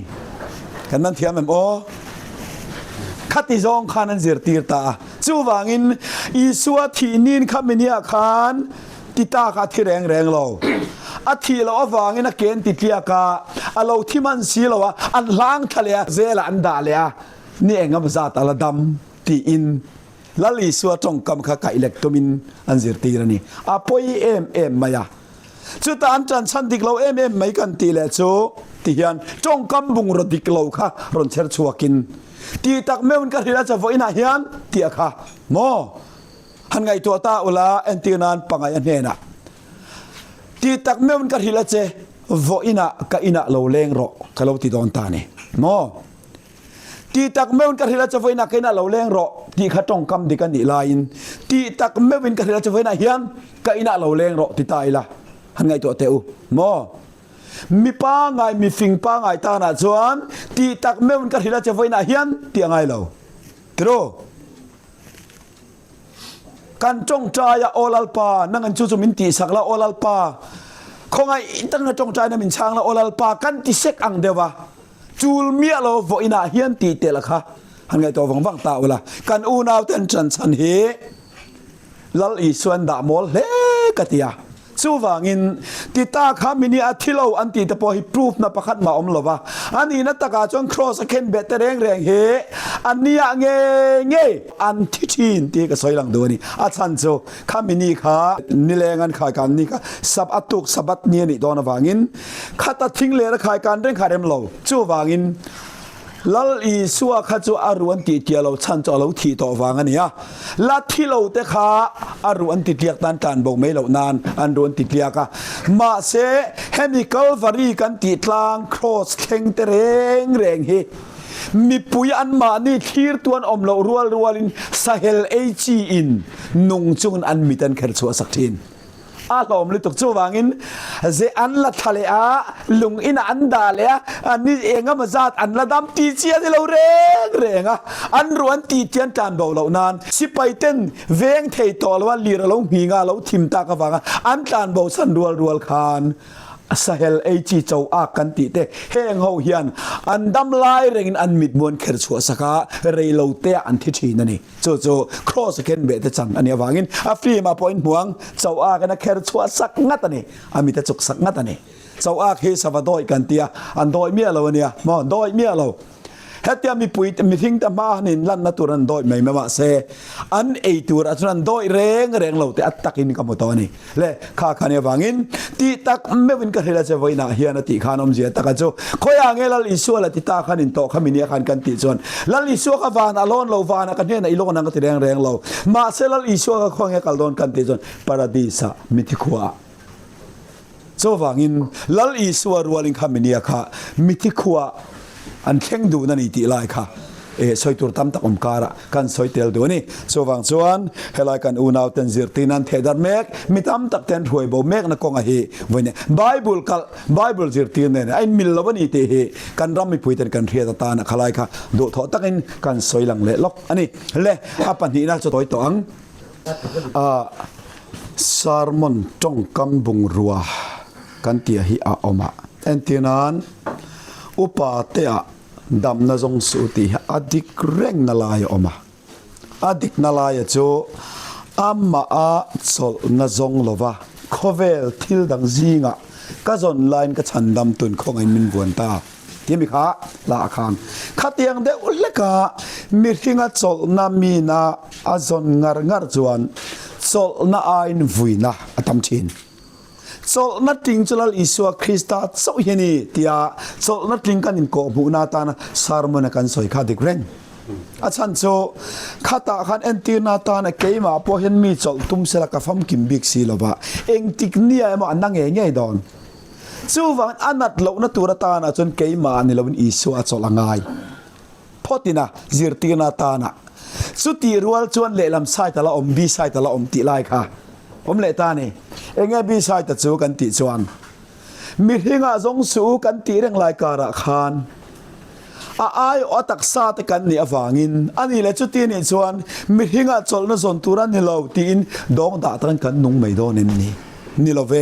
กันนั่นเทียมเอ็มโอขัดที่จงขานันเสียตีร์ตาจู่วางินอีสัวทีนินขมินีอาคารติตาขัดที่แรงเราอาทิเราวางินนักเกณฑ์ติดเลียกาเราที่มันสีเราอันล้างทะเลเจลอันดาเลียนี่เองกับซาตาลดำตีอินลลีสัวจงกำข้าอิเล็กโทมินอันเสียตีร์นี่อาปอยมายาจุดอันจันสันติกเราไม่กันตีเลจูที่ยันจงกำบุงรดิกเราค่ะรอนเชิดชัวกินตีตักเมื่อวันกันที่เราจะวอินาเฮียนตีอะค่ะโมหันไงตัวตาอุลาเอ็นตีนานปังไงอันเนนะตีตักเมื่อวันกันที่เราจะวอินากับอินาเราเลี้ยงรอกับเราตีดอนตานี่โมตีตักเมื่อวันกันที่เราจะวอินากับอินาเราเลี้ยงรอตีขัดจงกำดีกันนี่ลายน์ตีตักเมื่อวันกันที่เราจะวอินาเฮียนกับอินาเราเลี้ยงรอตีตายละหันไงตัวเตอุโมมีป้าไงมีฟิงป้าไงตาหน้าชวนตีตักเมื่อวันกันที่เราจะไว้หน้าเฮียนตีไงเราตรูกันจงใจโอลาลปานั่งกันจู่ๆมินตีสักละโอลาลปาคงไงตั้งแต่จงใจนั่งมินช่างละโอลาลปากันที่เซ็กอังเดวะจูลเมียเราไว้หน้าเฮียนตีเตละค่ะหันไงตัววังตาอุละกันอูนาวเต็นจันสันเฮลัลอีส่วนดามอลเล็กตียาสู้วางินติตาขามินีอาทิโลอันติตะพอฮิพรูฟนับประคัดมาอมลวะอันนี้นัตตะกาจงครอสเคนเบตเร่งเฮ อันนี้เงอันที่ทีนที่ก็สอยหลังดูนี่อาจารย์โจข้ามินีข้านี่แรงงานขายการนี่ก็สับอัตุกสับอัตเนี่ยนี่ตอนวางินข้าตัดทิ้งเลยแล้วขายการเรื่องขายเร็มเราจู่วางินลัลอีสัวข้าจู่อารุอันติเตียเราชันจ่อเราที่ต่อวางันเนี่ยลัดที่เราแต่ข้าอารุอันติเตียตันการบอกไม่เรานานอันรุอันติเตียกะมาเสเฮมิคัลวารีกันติดลางครอสเข่งเตรงเฮมีปุยอันมานี่ทีร์ตัวอมเรารัวลินสาเฮลเอจีอินนุ่งจุงอันมิตันเขรชัวสักทีนอาลมลิตุกจูวางินเจอันละทะเลอาลุงอินอันดาเลอะอันนี้เองอะมาจัดอันละดำตีเจียที่เราเร่งอะอันรวนตีเจียนจานเบาเหล่านานสิไปเต้นเวงเทยต่อแล้วว่าลีเราหีงาเราทิมตากระฟังอันจานเบาสันรัวคานสาเฮลเอจีเจ้าอากันติเตเฮงเฮาเฮียนอันดำลายเร่งอันมิดมวนเขรชัวสกาเรยเราเตะอันที่ทีนั่นนี่โจครอสเกนเบตจังอันนี้วางินอาฟรีมาพอยน์ห่วงเจ้าอากันเขรชัวสักงัดอันนี้อามิตจุกสักงัดอันนี้เจ้าอาเฮสวาดอยกันเตียอันดอยเมียเราเนี่ยมอดอยเมียเราเฮตียมีปุยมีทิ้งแต่มาหนิลันนัตุรันดอยไม่มาเซอันเอตัวอันนั้นดอยเร่งเราแต่อัตตะกินกับมตอนี่เล่ข้าขันยาวังินตีตักไม่เป็นกันเฮลาเจวินาเฮียนติขานอมเจียตักจูคอยางเงลลิสัวละติตาขันินโตขมินีขันกันติจวนลลิสัวกวานอลอนเราวานกันเฮนไอโลนังก็ติเร่งเรามาเซลลิสัวก็คงเฮกัลดอนกันติจวนปาราดิสะมิติขวาโซวังินลลิสัวรัวลิงขมินีข้ามิติขวาอันเข่งดูนั่นอีตีลายค่ะสอยตัวตั้มตะอมการะกันสอยเตลดูนี่สว่างส่วนเฮลัยกันอูนาวเตนซิร์ตินันเทดาร์เมกมิตั้มตักเตนถวยบ่เมกนักกงอะเฮวันนี้ไบเบิลซิร์ตินเนี่ยไอ้มิลลวันนี้เตเฮกันรำไม่พูดกันเทียตานะขลายค่ะดูทอตักินกันสอยหลังเละล็อกอันนี้เละอาปันนี้น่าจะต่อยตังซาร์มอนจงกำบุงรัวกันเตียฮิอาอมาเอ็นตีนันอุปาเตะดำนาจงสุติอดิกเร่งนาลายออกมาอดิกนาลายโจอามาอาสลนาจงลวะโคเวลทิลดังซีงะก็จนไลน์ก็ฉันดำตุนของไอ้มินวนตาที่มีข้าลาคางข้าเตียงเดอุลเลกามีทิ้งอัสลนามีนาอาจนงารจวนสลนาไอ้นวุยนะอัตมชินโซนัดทิ้งจุลอิสวาคริสต์โซเฮนีที่อาโซนัดทิ้งกันอินโกบุนาตานะสารมันกันสอยข้าดิกเร่งอาจารย์โซข้าตาขันเอ็นตีนาตานะเกยมาพอเห็นมีโซตุ้มเสลากฟัมกิมบิกซีลบะเองติกเนี่ยมาอันนั่งเงี้ยดอนจู่วันอันนัดเหล่านัตัวตานะจนเกยมานี่เราเป็นอิสวาโซละง่ายพอตินะจิรตีนาตานะสุดที่รัวจวนเล่ลำไส้แต่ละอมบีไส้แต่ละอมติไลค่ะผมเลตานี่เองบีไซต์ตัดสู้กันติจวนมีหิงะจงสู้กันติเรื่องลายการะคานออตักซาตกันนี่อฟางินอันนี้เลยจุดที่นี่จวนมีหิงะจลนสนตุรันนี่เราตีนดองดาตันกันนุ่งไม่โดนนี่เราเว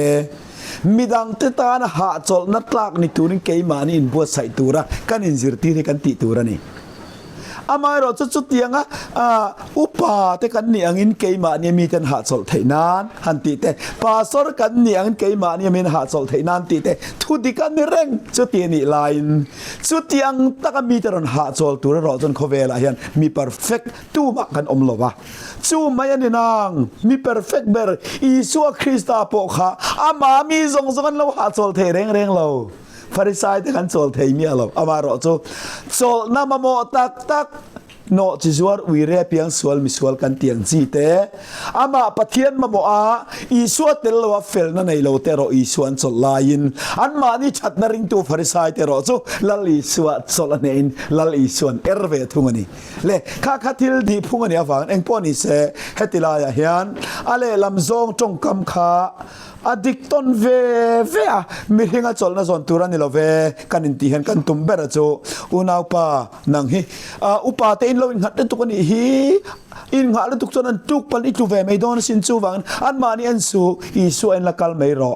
มีดังเตตานะหาจลนัดลากนี่ตุรินเกยมานี่อินบัวใส่ตุระกันอินจิรตีนี่กันติตุระนี่อามาเราจุดๆยังอุปาแต่กันนี่อังอินเกยมาเนี่ยมีแต่หาสลเทนานหันติแต่ปาสรกันนี่อังเกยมาเนี่ยมีหาสลเทนานติแต่ทุดิกันนี่เร่งจุดที่นี่ไลน์จุดที่ยังตะกันมีแต่หาสลตัวเราจนเขาเวลาเห็นมี perfect ตู้มักกันอมลวะจู่ไม่ยันนางมี perfect เบอร์อิสุคริสต์ปกค่ะอามามีทรงกันเราหาสลเทเร่งเราฟาริสัยที่ขันโซลเทียมีอะไรอามาโรโซโซลน้ำมันโมตักโนจิจวร์วิเรเปียงสวลมิสวลกันเตียงจีเตอามาปะเทียนมาโมอาอิสวะเตลวะเฟลนั่นในโลเตโรอิสวนโซลายินอันมานี่ชัดนาริงตูฟาริสัยเตโรโซลลิสวะโซลเนนลลิสวนเอร์เวทุงนี่เล่ข้าคัทิลดีพุงนี่อาฟังเอ็งปอนิเซเฮติลายาเฮียนอะไรลำซงจงกำขาอดิกตอนเวอะมีหิงะจลนะจนตุรันนี่เราเวกันอินทีเห็นกันตุ่มเบรโจอุณาปานังฮิอุปาเตอินเราอินหัดตุกันอีฮีอินหัดตุกจนันตุกปันอิจูเวไม่โดนสินจูวังอันมานี่อันสูอิสุเอ็นละกัลไม่รอ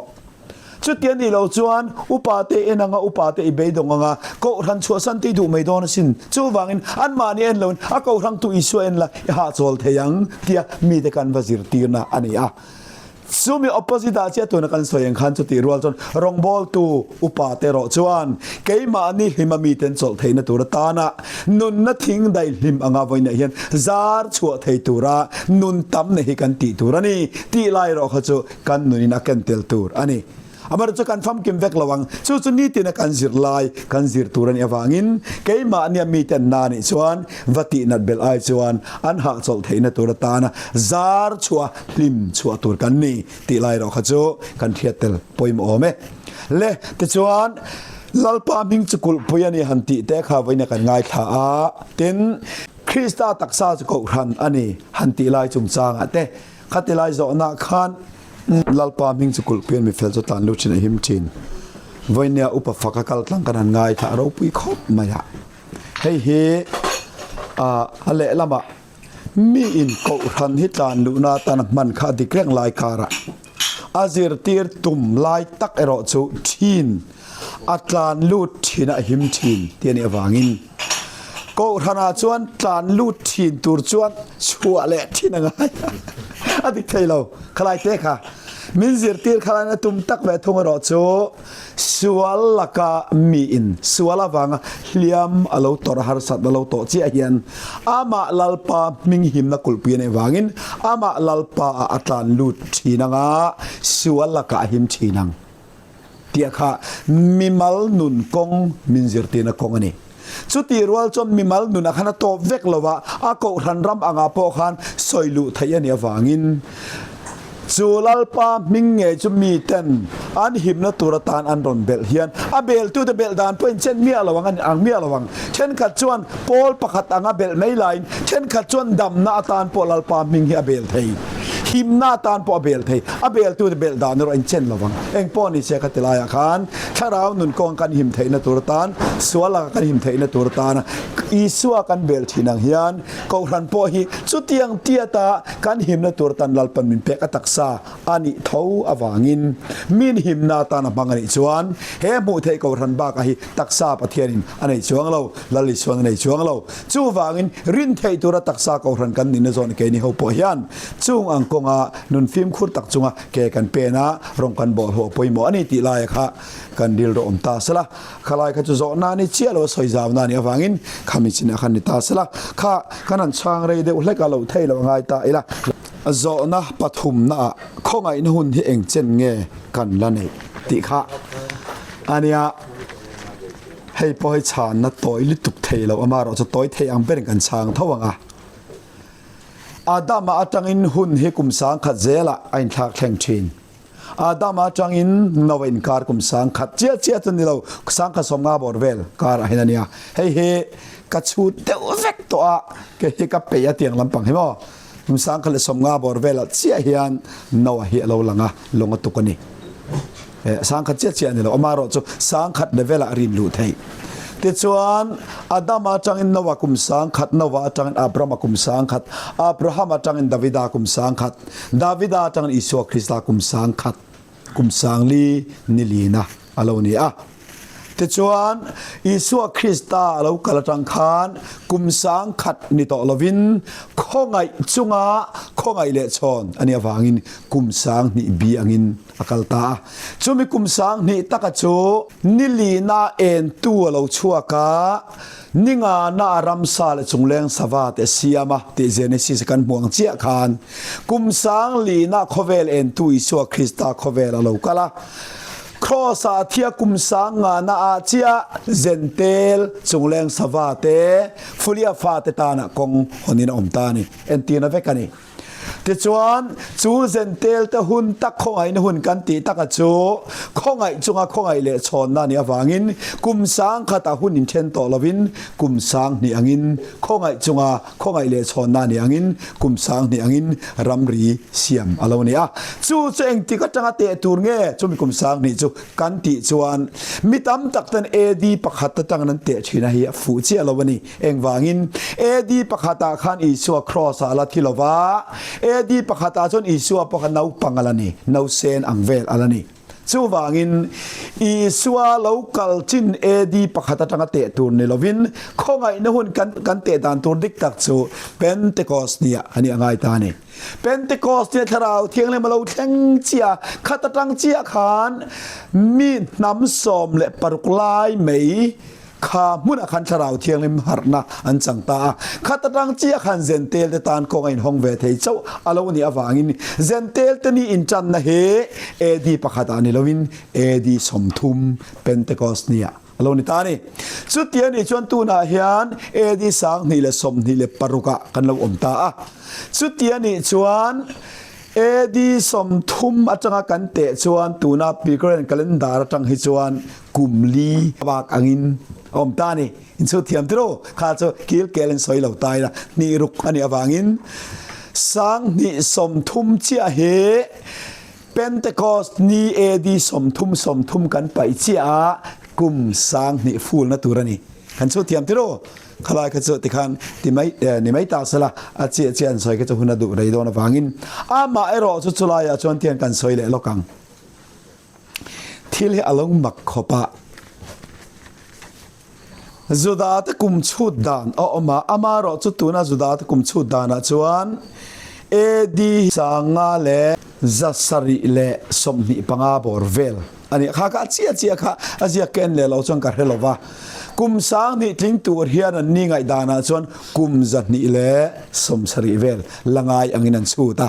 ชุดเตียนนี่เราจวนอุปาเตอินังอุปาเตอิเบยดงงะก็รันชัวสันติดูไม่โดนสินจูวังอันมานี่อันเราก็รังตุอิสุเอ็นละหาโจลเทียงเทียมีแต่กันวาซิรตีนะอันนี้ ซูมี opposite เจ้าตัวนักการสวยงขันจุดที่รัวจนรองบอลตูอุปาเตโรจวนเกี่ยมานี่หิมมีเต็นโซลเทนตัวตานะนุนนัดทิ้งได้หิมอ่างวันนี้เห็นซาร์ชัวเทตัวระนุนตั้มในกันตีตัวระนี่ตีไล่รอเขาจูกันนุนนักกันเตลตัวอันนี้อามาจะการฟังกิมเวกระวังจู่ๆนี่ตีนักการสิรไลกันสิรตัวนี้ฟังอินเกี่ยมานี่มีเต็นนานี่ชวนวัตินัดเบลไอชวนอันหากโซลเทนตัวตานะซาร์ชัวหิมชัวตัวกันนี่ตีไล่รอเขาจูกันเทียเตลปอยมโอเมเล่แต่ชวนลลปามิงจุกุลพยันยันติแต่ข้าไว้ในกันง่ายท่าเต็นคริสต์ตักซาจุกุรันอันนี้หันติไลจุงจางแต่ขัดติไลโซนักขันลลปามิงจุกุลพยันมีเฟลจตันลุชินหิมจินไว้เนี่ยอุปฟักกัลตังกันง่ายท่าเราปุยคบมาอยากเฮ้อะไรละมะมีอินกุรันฮิตานลุนาตันมันขาดิเกรงลายการะอาซิรตีร์ตุมลายตักเอรอจูทีนอัตลานลูดทีนะหิมทีนเทียนเอวางินก็ธนาชวนตลานลูดทีนตูร์ชวนชัวเละที่นังไงอดีตเทเราใครเตะค่ะมินซิร์ตีร์ใครนะตุมตักเวทงรอจูสวลลักามีอินสวลละวังเลียมอลาวตอร์ฮาร์สัตอลาวตอเจียเฮียนอามาลัลปามิงหิมนักกุลปีในวังอินอามาลัลปาอัตลานลูดทีนังสวลลักาหิมทีนังเดียค่ะมิมัลนุนกงมินซิร์ตีนักกงอันนี้สุดที่รัวจนมิมัลนุนขันโตเวกลวะอาโกรันรำอ่างอาโปขันสอยลุทยันยาวังอินจูลัลปามิงเงจุมีเต็นอันหิมนัตุรตานอันรอนเบลเฮียนอาเบลตูเตเบลดานเป็นเช่นเมียระวังอันอ่างเมียระวังเช่นขัดจวนโพลประคัดอ่างเบลไม่ไลน์เช่นขัดจวนดำนาตานโพลัลปามิงเฮียเบลเทยหิมนาตานโพเบลเทยอาเบลตูเตเบลดานรอนเช่นระวังเองป้อนี่เชกัตลายอาคารถ้าเราหนุนกองกันหิมเทยนัตุรตานสวลกันหิมเทยนัตุรตานอีสัวกันเบลทีนังเฮียนกองรันโพฮีสุดยังเตียตากันหิมนัตุรตานลัลปันมินเปกตักซาอันนี้เท่าอวางินมินหิมนาตานาบังอันนี้ชวนเฮมุเทกอรันบากะฮิตักซาปะเทียนินอันนี้ชวงเราลลิชวนอันนี้ชวงเราจูวางินรินเทตุระตักซากอรันกันนินโซนเกนิฮปอยานจุงอังกงะนุนฟิมขุดตักจุงะเกกันเปนะรองกันบ่หัวปอยหมออันนี้ติลายค่ะกันดิลโรอมตาสละขลายขจุโซนานี่เชียโลสอยจาวนานี่อวางินขามิชินะคันนิตาสละค่ะขนันช่างเรเดอุเลกาเราเทเราง่ายตาอีละโซนะปฐุมนะคงไอ้หุ่นที่เองเจนเงกันละนี่ติค่ะอันนี้ให้ปล่อยชานนะต่อยลิตุกเทเราอามาเราจะต่อยเทอังเป็นกันช่างเท่าว่าอาดามาจังอินหุ่นให้กุมสังขัดเจละไอ้ทักแข่งชินอาดามาจังอินนวินการกุมสังขัดเจียจนนี่เราสังขัดสมงาบอร์เวลการให้นั่นเนี่ยให้กัดชูเตวเวกตัวเกให้กับเปียเตียงลำปังให้บ่มุสังขเลสมงาบอร์เวลเชียเฮียนนวะเฮียเราลังลงตุกันนี่สังขัดเจียนี่เราอมารอจูสังขัดเดเวลรินลูเทยติดชวนอาดามาจังอินนวะกุมสังขัดนวะจังอินอับราฮัมกุมสังขัดอับราฮัมจังอินดาวิดากุมสังขัดดาวิดาจังอินอิสุวคริสตากุมสังขัดกุมสังลีนิลีนะอารมณ์นี้ติดชวนอิสุวคริสตาเรากระจังคานกุมสังขัดนิโตลวินข้องไอจุงะข้องไอเลชอนอันนี้ฟังอินกุมสังนี่บีอังอินอากาลตาจุมีกุมสังนี่ตักโจนิลีนาเอ็นตัวเราชัวกานิงานารัมซาเลจุงเลงสวาเตเซียมาเตเจเนซิสกันมวงเจียคานกุมสังลีนาโคเวลเอ็นตุอิสุวคริสตาโคเวลเรากะละครอสาเทียกุมสังงานาอาเจียเจนเทลจุงเลงสวาเตฟุลีอาฟาเตตานะกงฮนินอมตานี่เอ็นตีนะเวกันี่ติจวนจูเซนเทลตะหุนตักข้องไอนะหุนกันตีตักจูข้องไอจุงะข้องไอเลชอนนานี่อวังินกุมสังขะตะหุนอินเทนโตลวินกุมสังนี่อังินข้องไอจุงะข้องไอเลชอนนานี่อังินกุมสังนี่อังินรัมรีเสียมอลาวนี่จูเจงติกะจังะเตตูรเงจุมีกุมสังนี่จูกันติจวนมิตัมตักตันเอดีปะขัตตังนันเตชินะฮีฟูจิอลาวนี่เองวังินเอดีปะขัตาขันอิสัวครอสาลาทิลวาเอดีปะขัตาจนอิสัวปะขันนาปังอลานี่นาเซนอังเวลอลานี่ chu wangin Isua local chin edi pakhata tanga te tur ni lovin khongai na hun kan te dan tur dik tak chu Pentecost nia ani angai ta ni Pentecost ne tharau thiang le malo thleng chia khata tang chia khan mi nam som le paruklai mei kha mun akhan tharau thiang lim harna an changta khatatang chia khan Jentail te tan ko ngain hong ve thei chau alo ni awangin Jentail te ni in chan na he edi pakhata ni lovin edi somthum Pentecost nia alo ni ta ni chu tia ni chuan tu na hian edi sang ni le som ni le paruka kan lo om ta a chu tia ni chuan edi somthum atanga kan te chuan tuna Gregorian calendar atang hi chuan kumli bak angin om ta ni in chu thiam tro kha chu kil kelen soi lo tai la ni ruk ani awangin sang ni somthum chia he Pentecost ni edi somthum kan pai chia kum sang ni ful na turani kan chu thiam tro khalai ka chu tikhan ni mai ta sala a chi an soi ka chu huna du rei don awangin ama ero chu chulaya chuan tian kan soi le lokang thil he along mak khopa zuda te kum chut dan awma amaro chu tuna zuda te kum chut dana chuan edi sanga le zasari le somni panga borvel ani kha ka chia kha azia ken le lo chang ka helova kum sang ni tling tur hian an ni ngai dana chuan kum zat ni le somsari vel langai angin an chuta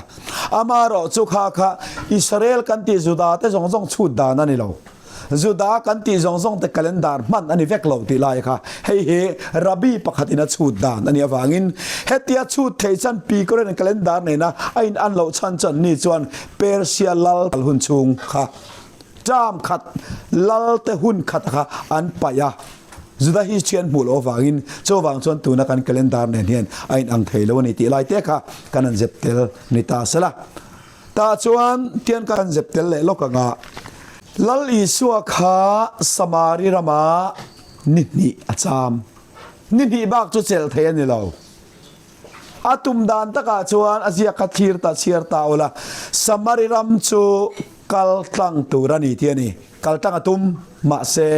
amaro chu kha Israel kan ti zuda te jong chut dana ni lo Juda kan ti zong te calendar man ani vek lo ti lai kha he rabi pakhatina chut dan ani awangin hetia chut thei chan pi koren calendar ne na ain an lo chan ni chuan Persia lal hun chung kha jam khat lal te hun khat kha an paya Juda hi chen mul awangin chowang chuan tuna kan calendar ne hian ain ang thei lo ni ti lai te kha kan an Jentail ni ta sala ta chuan tian kan Jentail le lokanga lal Isua kha samari rama nithni acham nithni bak chu chel the ani lo atum dan taka chuan azia kathir ta chiar ta ola samari ram chu kal tlang turani tiani kal tang atum ma se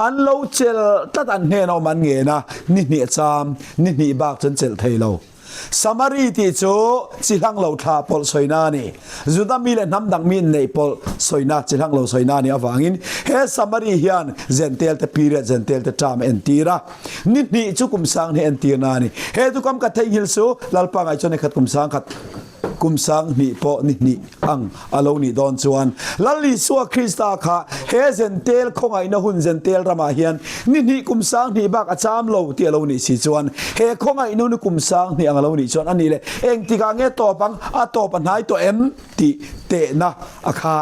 an lo chel tat an he no man nge na nithni acham nithni bak chun chel thei lo Samari ti chu chilang lo tha pol soina ni Juda mi le nam dang min nei pol soina chilang lo soina ni awangin he Samari hian Jentail te period Jentail te tam entira ni chu kum sang ni entina ni he tu kam ka thei hil su lalpa ngai chone khat kum sang khat kum sang ni po ni ang alo ni don chuan lali suwa Krista kha he Jentail khongai na hun Jentail rama hian ni kum sang ni bak acham lo ti alo ni si chuan he khongai nu kum sang ni ang alo ni chuan ani le eng ti ka nge to pang a to pan hai to em ti te na akha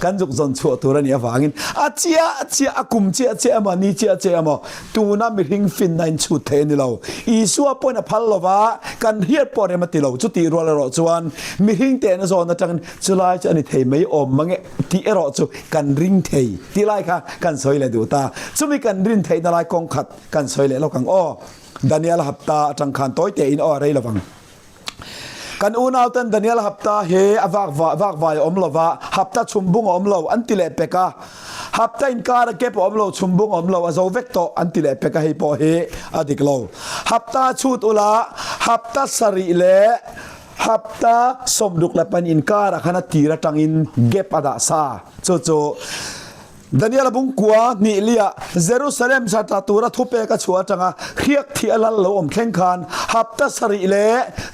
kan juk zon chu tur ani awangin a chia akum chia ma ni chia ma tu na mi hing fin nine chu the ni lo Isua point a phal lova kan hiat por em ti lo chu ti ro la ro chuan mi hing te na zon na chang chulai cha ani thei mai om mange ti ero chu kan ring thei ti lai kha kan soi le du ta chumi kan rin thei na lai kong khat kan soi le lo kang o Daniel hapta atang khan toy te in o rei lawang kan unaw tan Daniel hapta he awak vai omlova hapta chumbung omlo antile peka hapta in kar ke omlo chumbung omlo azo vekto antile peka he po he adiklo hapta chut ula hapta sari le hapta somduk lapan in kara khana tira tangin gep ada sa cho Daniel bung kwa ni lia Jerusalem sa tatura thupe ka chua tanga khiak thi alal lo om thleng khan hapta sari le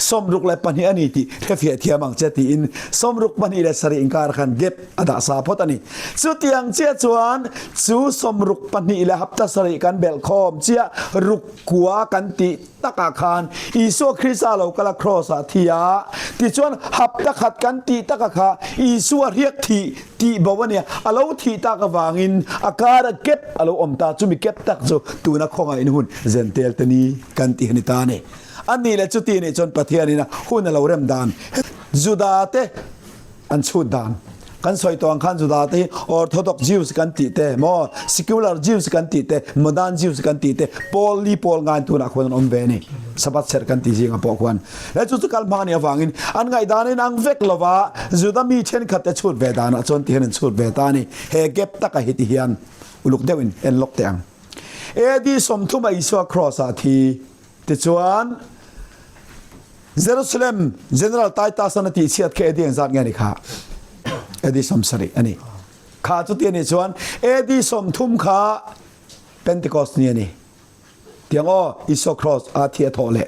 somruk le pani ani ti thefia thiamang chati in somruk pani le sari inkar khan gep ada sa photani chu tiang chia chuan chu somruk pani le hapta sari kan bel khom chia ruk kwa kan ti taka khan Isua Krista lo kala cross a thia ti chuan hapta khat kan ti taka kha Isua riak thi ti bawania alo thi ta ka wangin akara kep alo omta chumi kep tak zo tuna khonga in hun Jentail tani kan ti ni ta ne ani le chu ti ni chon pathiani na hun alo rem dan Juda te an chu dan kan soi tong khan juda te orthodox Jews kan ti te mo secular Jews kan ti te modern Jews kan ti te Paul ngan tu na khon om ve ni sabat ser kan ti jinga po kwan le chu kal ma ni awangin an ngai dan in ang vek lova juda mi chen khat te chut ve dan a chon ti hen chut ve ta ni he gap ta ka hiti hian uluk dewin en lok te ang edi som thu mai Isua cross a thi te chuan Jerusalem general taita sanati chiat ke edi zat nge ni kha edi som sari ani kha chu ti ni chuan edi som thum kha Pentecost ni ani tiang o Isua cross a thi thole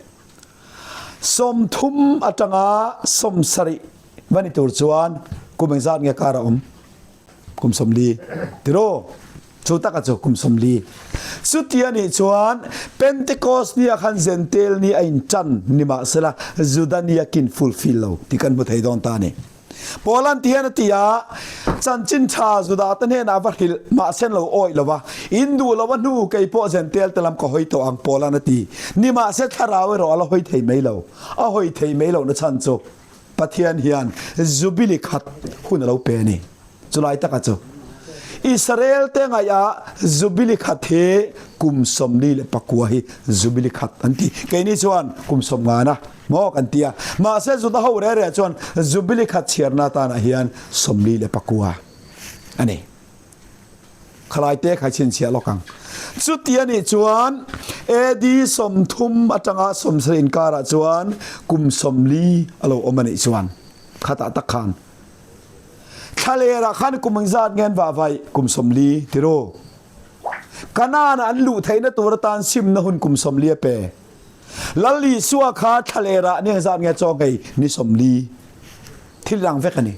som thum atanga som sari bani tur chuan kumeng zat nge kara kum som li tiro chu ta ka chu kum som li chu tia ni chuan Pentecost ni khan Jentail ni ain chan ni ma sela Judania kin fulfill lo ti kan bu thei don ta ni Poland tian tia chan chin tha juda tan he na var hil ma sen lo oi lo wa indu lo wa nu kai po Jentail telam ko hoi to ang Poland ti ni ma se thlarau ro ala hoi thei mai lo a hoi thei mai lo na chan chu pathian hian jubilee khat hun lo pe ni chulai ta ka chu Israel te ngaya jubilee khat he kum som li le pakua hi jubilee khat anti ke ni chuan kum som nga na mo kan tia ma se juda ho re re chuan jubilee khat chherna ta na hian som li le pakua ani khalai te khai chin chia lokang chu tia ni chuan edi som thum atanga som srin kara chuan kum som li alo omani chuan khata ta khan thalera khan kumang zat ngen wa vai kum som li tiro kanana an lu theina tur tan sim na hun kum som li pe lalli suwa kha thalera ni zat nge chongai ni som li thilrang vekani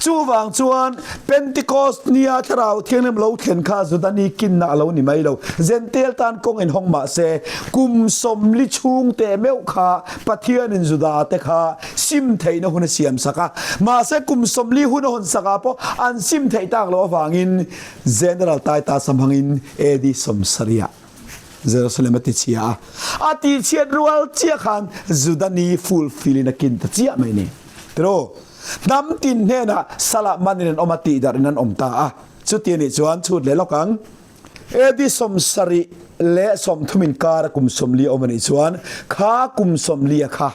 chu wang chuan Pentecost nia thlarau thiangnam lo then kha zudani kin na lo ni mai lo Jentail tan kong in hong ma se kum som li chhung te meu kha pathian in juda te kha sim theina hun siam saka ma se kum som li hun hon saka po an sim thei tak lo wangin general taita samhangin edi som saria Jerusalem ati chia ati chia rual chia khan zudani fulfillin kin ta chia mai ni tro nam tin he na sala manin omati darin an omta a chu ti ni chuan chut le lokang edi som sari le som thumin kar kum som li omani chuan kha kum som li kha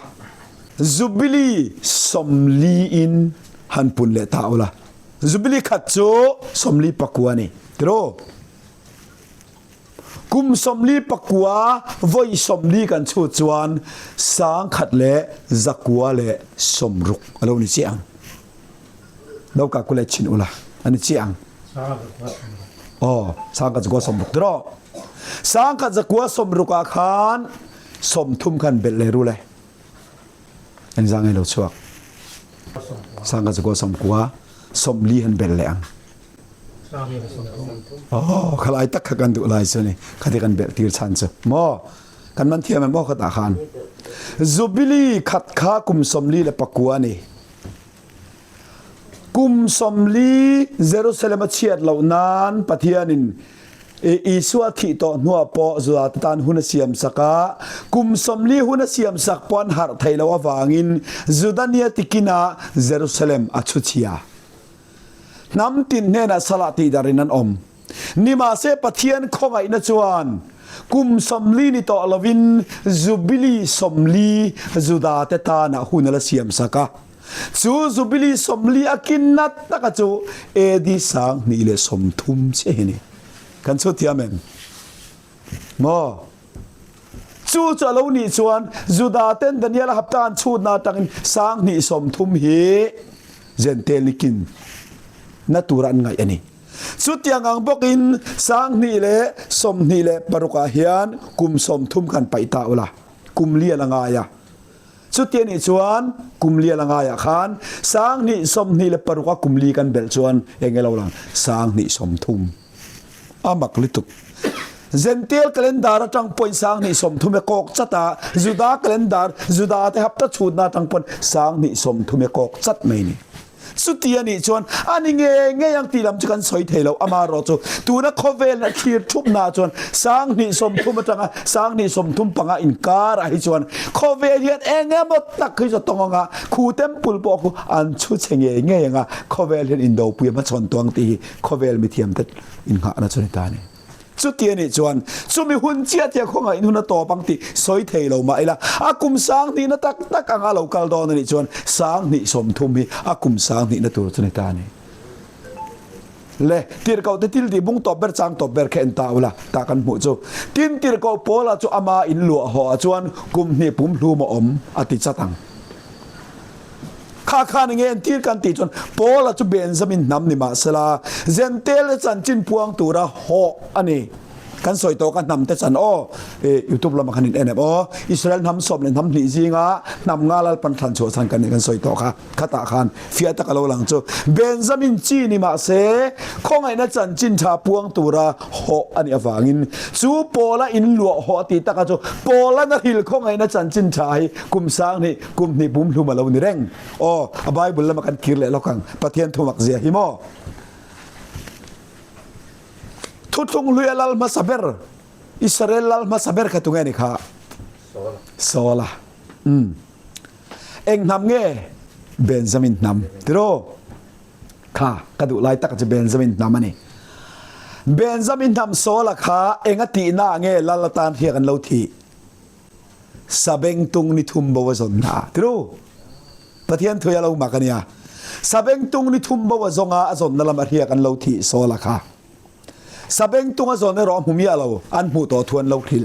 jubilee som li in han pun le taula jubilee khat chu som li pakuani tro kum som li pakua voi som li kan chu chuan sang khat le zakua le som ruk alo ni chiang lo ka kule chin ula ani chiang sang ka zakua som ruk dro sang ka zakua som ruka khan som thum khan bel le ru le en jang ai lo chuak sang ka zakua som kwa som li han bel le ang khalai tak khakan du lai sani khati kan bel tir chan chu mo kan man thiam mo khata khan jubilee khat kha kum somli le pakua ni kum somli Jerusalem chiat lo nan pathianin Isua thi to nuwa po zuwa tan huna siam saka kum somli huna siam sak pon har thailo awangin Judania tikina Jerusalem achuchia nam tin ne na salati darinan om nima se pathian khongai na chuan kum somli ni to lovin jubilee somli juda te ta na hunala siam saka chu jubilee somli akin nat taka chu edi sang ni le som thum che ni kan chu tiamen mo chu chalo ni chuan juda ten daniel haptan chu na tangin sang ni som thum hi Jentail nikin naturan ngai ani sutiang ang bokin sang ni le som ni le paruka hian kum som thum kan paita ula kum lia langaya sutian ni chuan kum lia langaya khan sang ni som ni le paruka kum li kan bel chuan engelo lang sang ni som thum amak lituk Jentail calendar atang point sang ni som thume kok chata juda calendar juda te hapta chutna tang pon sang ni som thume kok chat mai ni สุดที่นี่ชวนอันนี้เงยังตีลำจุกันสอยเทลอามารอจูตัวนักขเวลขีดทุบนาชวนสร้างนี่สมทุมมาจังสร้างนี่สมทุมปังอินการอะไรชวนขเวลเฮียเองหมดตักคือจะตรงงาคู่เต็มปุลปอกูอันชุดเชงเงยังขเวลเฮียอินโดปุยมาชนตัวตีขเวลไม่เทียมแต่อินหานะชนตานี่สุดที่นี่ชวนสุมีหุ่นเจียเจียของไอ้นุ่นตัวปังตีสอยเทลมาไอ้ละอากุมสร้างนี่นะตักอ่างเราคัลดอนนี่ชวนสร้างนี่สมทุมมีอากุมสร้างนี่นะตัวชนตานี่เล่ตีร์เก่าที่ที่บุ้งตบเบอร์จังตบเบอร์แค่นตาวละตากันหมดจูตีร์เก่าโพละจูอามาอินหลัวหัวจวนกุมนี่ปุ่มลูมาอมอติจัตังข้าเงี้ยตีร์กันตีจวนโพละจูเบนซามินน้ำนิมาสลาเจนเตลจันจินพวงตัวละหัวอันนี้กันสอยโตกันนำแต่สันยูทูบเรามาคันนี้อิสราเอลทำสอบเลยทำหนีจีงะนำงาลปันทันโชสันกันกันสอยโตค่ะขัตาคันฟิอาตะกะโลหลังจูเบนซามินจีนี่มาเสข้องไอ้นั่นจันจินชาพวงตัวละหัวอันนี้ฟังอินจูโพละอินหลัวหัวตีตะกะจูโพละนั่นหิลข้องไอ้นั่นจันจินชายกุมสร้างนี่กุมนี่บุ้มลูมาเรานี่แรงอบายบุลละมากันคิดเลยเราคังปะเทียนทุมักเสียหิมอทุตงลุยลลมาสับเบอร์อิสราเอลลลมาสับเบอร์แค่ตรงนี้ค่ะโซลาเอ็งนำเงี้ยเบนจามินนำที่รู้ค่ะกระดูกลายตักจะเบนจามินนำมันนี่เบนจามินนำโซลาค่ะเอ็งตีน่าเงี้ยลลตานเฮียกันเลาทีสเบงตุงนิทุมบวชนนาที่รู้ประเทศเทียเรามากันเนี่ยสเบงตุงนิทุมบวชงอาสนนั่นละมาเฮียกันเลาทีโซลาค่ะสเบงตุงส่วนในรอมุมีเราอันผู้ต่อทวนเราคิด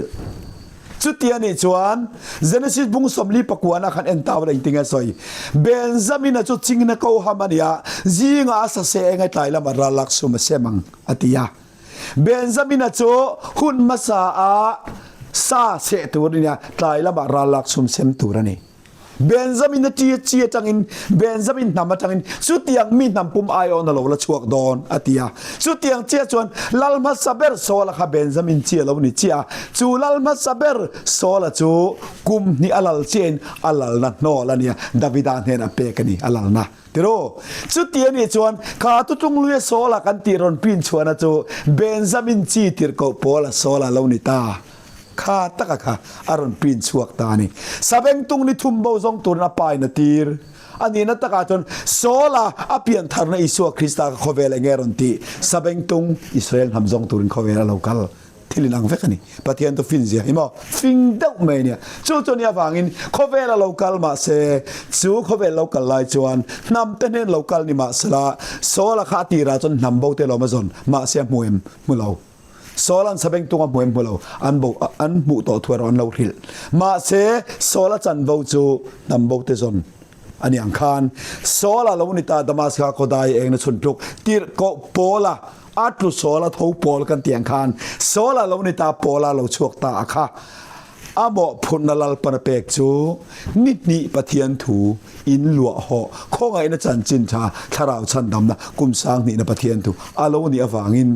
จุดที่นี่ชวนเจเนซิสบุ้งสมลีปกวนอาคันเอ็นตาวอะไรติงเงสอยเบนจามินจุดจริงนะเขาฮามันยาจีงอาสเซงไงตายละมาราลักสุมาเซมังอติยาเบนจามินจุหุ่นมาซาอาซาเซตัวนี้ตายละมาราลักสุมเซมตัวนี้เบนจามินจีจังอินเบนจามินนำมาจังอินสุดที่ยังมีนำปุ่มไอออนเราละชวกดอนอติยาสุดที่ยังเจียชวนลลมาซับเบอร์โซละค่ะเบนจามินเจียเรานี่เจียจูลลมาซับเบอร์โซละจูกุมนี่อัลลเจนอัลลนะโนละเนี่ยดาวิดานเฮนะเปกันนี่อัลลนะที่รู้สุดที่นี่ชวนข้าตุจงลุยโซละกันตีรอนพินชวนนะจูเบนจามินจีตีร์ก็โพละโซละเรานี่ตาข้าตะกะอารมณ์ปรินชวกตานี่สเบงตุงนี่ทุ่มเบาซงตัวนับไปนาทีอันนี้นัตตะกะจนโซลาอภิยันทารนะอิสวาคริสต์ขเวลเงรอนตีสเบงตุงอิสราเอลทำซงตัวนี้ขเวลเราคัลที่ลินังเฟกันนี่ปฏิยันตัวฟินเสียหิมะฟินเดาเมเนี่ยจู่ๆเนี่ยฟังอินขเวลเราคัลมาเสจู่ขเวลเราคัลไลจวนนำเต้นเราคัลนี่มาสละโซลาขาตีราจนนำเบาเตเรามาจนมาเสียมวยมุเราโซลันสเปงตุงกับมวยมุเราอันบุต่อทัวร์อันเราหิลมาเสโซลาจันเบาจูนำเบาเตจนอันนี้อังคารโซลาเราอุนิตาดามาสกาโคดายเองนะชนทุกตีร์โกโปลาอัตลุโซลาทาวโปลกันเตียงคารโซลาเราอุนิตาโปลาเราชวกตาอาคาอาโมพุนนลลปนเปกจูนิดนี้ปะเทียนถูอินหลัวหอข้องไงนะจันจินชาทาราวชันดำนะกุมสร้างนี่นะปะเทียนถูอาเราอุนิอาฟังอิน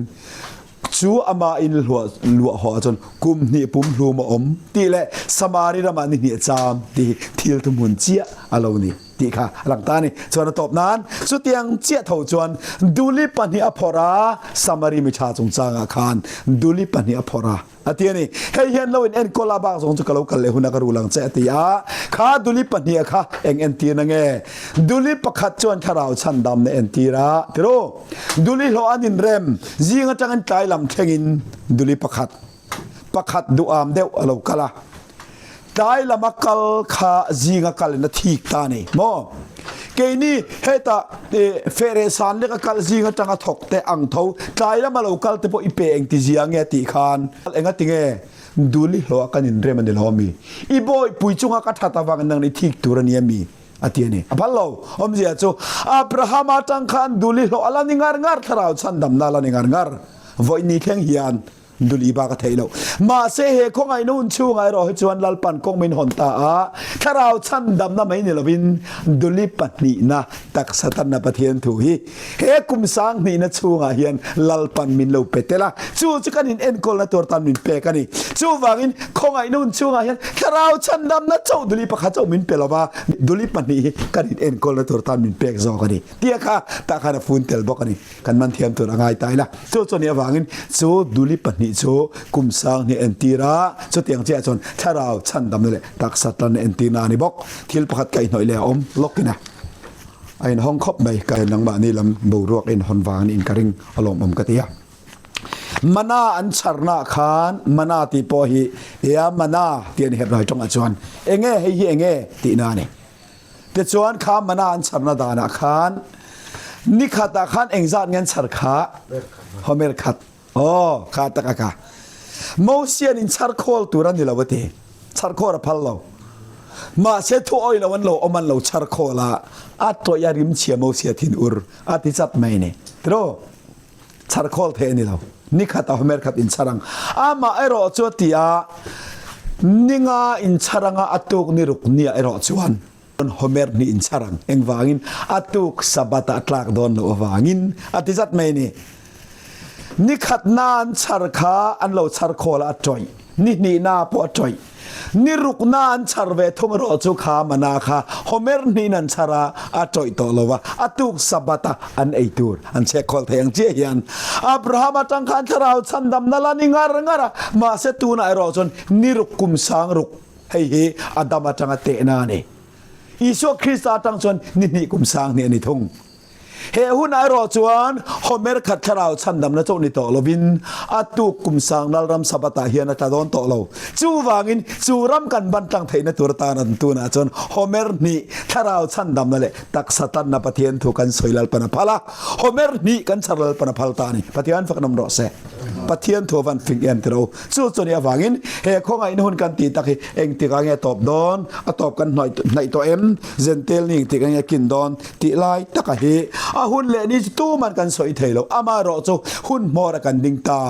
จูอามาอินหลัวหัวจนกุมนี่ปุ่มลูมาอมตีแหละสมาริรามันนี่จามตีทิลตุมุนเจียอาลานี่ตีค่ะหลังตานี่จวนตบนั้นสุดยังเจียเท่าจวนดูลิปันฮิอภราสมาริมิชาจงจางอาคารดูลิปันฮิอภราอาทิตย์นี้เฮียนเราเอ็นโคลาบางสงจุกเรากันเลยหุ่นนักรูหลังเจติยาข้าดูลิปันฮิค่ะเอ็นตีนังเงดูลิปขัดจวนทาราวชันดำในเอ็นตีระทีโรดูลิโลอันินเรมจีงจังเอ็นใจลำเทงินดูลิปขัดดูอามเดวเรากะละได้ละมักกลขาจีงกัลนัทีกตานี่โมเกนี่เฮตาเฟเรซันเล็กกัลจีงจังถกแต่อังเทาได้ละมาเรากัลเตปอีเปเองติจีงเงติคานเองติงเงดูลิโลกันอินเรมันเดลฮอมีอีบอยปุยจุงกัทัตวังนังในทีกตัวนี้มีอาทิตย์นี้อภัลโลอมเสียจูอับราฮัมจังคันดูลิโลอัลลานิงาร์ทาราวชันดำนาลานิงาร์วอยนี่แข่งเฮียน ดุลีบากเทโลมาเสเหคงไอ้นู่นชูไงรอให้ชวนลลปันกงมินหอนตาถ้าเราชันดำน้ำไม่เนี่ยเราวินดุลีปัตนีนะตักสตันนปะเทียนถูฮีเฮกุมสังนี่นะชูไงเฮียนลลปันมินโลเปเตละชูจะกันอินเอ็นคนละตัวตันมินเปกันนี่ชูวางอินคงไอ้นู่นชูไงเฮียนถ้าเราชันดำนะเจ้าดุลีปะข้าเจ้ามินเปละว่าดุลีปันนี่กันอินเอ็นคนละตัวตันมินเปกซอกันนี่เดียค่ะตาขาดฟูนเตลบอกกันนี่กันมันเทียมตัวง่ายตายละชูจนเนี่ยวางอินชูดุลีปันนี่ชูกุมสังนี่เอ็นตีระชูเตียงเจ้าจนถ้าเราชันดำนั่นแหละตักสัตตันเอ็นตีนานี่บอกทิลประคัดไก่หน่อยแล้วล็อกกินนะไอ้ห้องคบไปไก่นังบ้านนี่ลำบูรวกเอ็นฮอนวางอินกระริงอารมณ์กติยามานาอันชารนาขานมานาตีปอฮีเฮียมานาเตียนเห็บหน่อยจงอจวนเองเฮียเองตีนานี่แต่จวนข้ามมานาอันชารนาดานาขานนิขัดขานเองจานเงินชารขาฮอเมรขัดโอ้ขาตะกะโมเสียนินชารโคลตุรันนี่ละวะเตชารโคลพัลโลมาเสถุอ้อยละวันโลอมันโลชารโคละอัตโตยาริมเชียโมเสียทินอุรอัติจัดไม่เนี่ยตรอชารโคลเทนี่เรานิขัดฮอเมรขัดอินชารังอามาไอรอจวติอานิงาอินชารังอัตุกนิรุกเนียไอรอจวนฮอเมรนี่อินชารังเอ็งวางินอัตุกสับตะอัตลักดอนโลวางินอัติจัดไม่เนี่ยนิขัดนานชารขาอันเราชารโคละจอยนี่นาปอจอยนิรุกนานชารเวทุมรอจุขามานาคาฮอเมร์นี่นันชาราอาจอยตโลวะอตุกสับตะอันไอตูร์อันเชคคอลเทียงเจียนอับราฮัมจังคันชาราวชันดำนาลานิงารงาระมาเสตูนไอรอจนนิรุกกุมสังรุกให้เฮอัดามาจังเตนาเนอิสุคริสต์จังจนนี่กุมสังเนี่ยนิทงเฮหุนไอรอจวนฮอเมร์ขัดชราวชันดำนะเจ้านี่ต่อลวินอัตุกุมสังนัลรัมสับตาเฮียนะตาดอนต่อเราจูวางินจูรัมกันบันตังไทยนะตัวตานันตัวนะจนฮอเมร์นี่ชราวชันดำนั่นแหละตักสตันนะปะเทียนถูกกันสวยลลปนพาละฮอเมร์นี่กันชรลลปนพาลตานี่ปะเทียนฝักน้ำรอเสปะเทียนถูวันฟิกเอ็นเตโรจูจนเนี่ยวางินเฮคงไอนุนกันตีตักเองตีกันเงตอบดอนตอบกันหน่อยในตัวเอ็มเจนเทลนี่ตีกันเงกินดอนตีไลตักเฮหุนเลนี่ตู้มันกันสวยเทโลอามารอจูหุ่นมอระกันดิงตา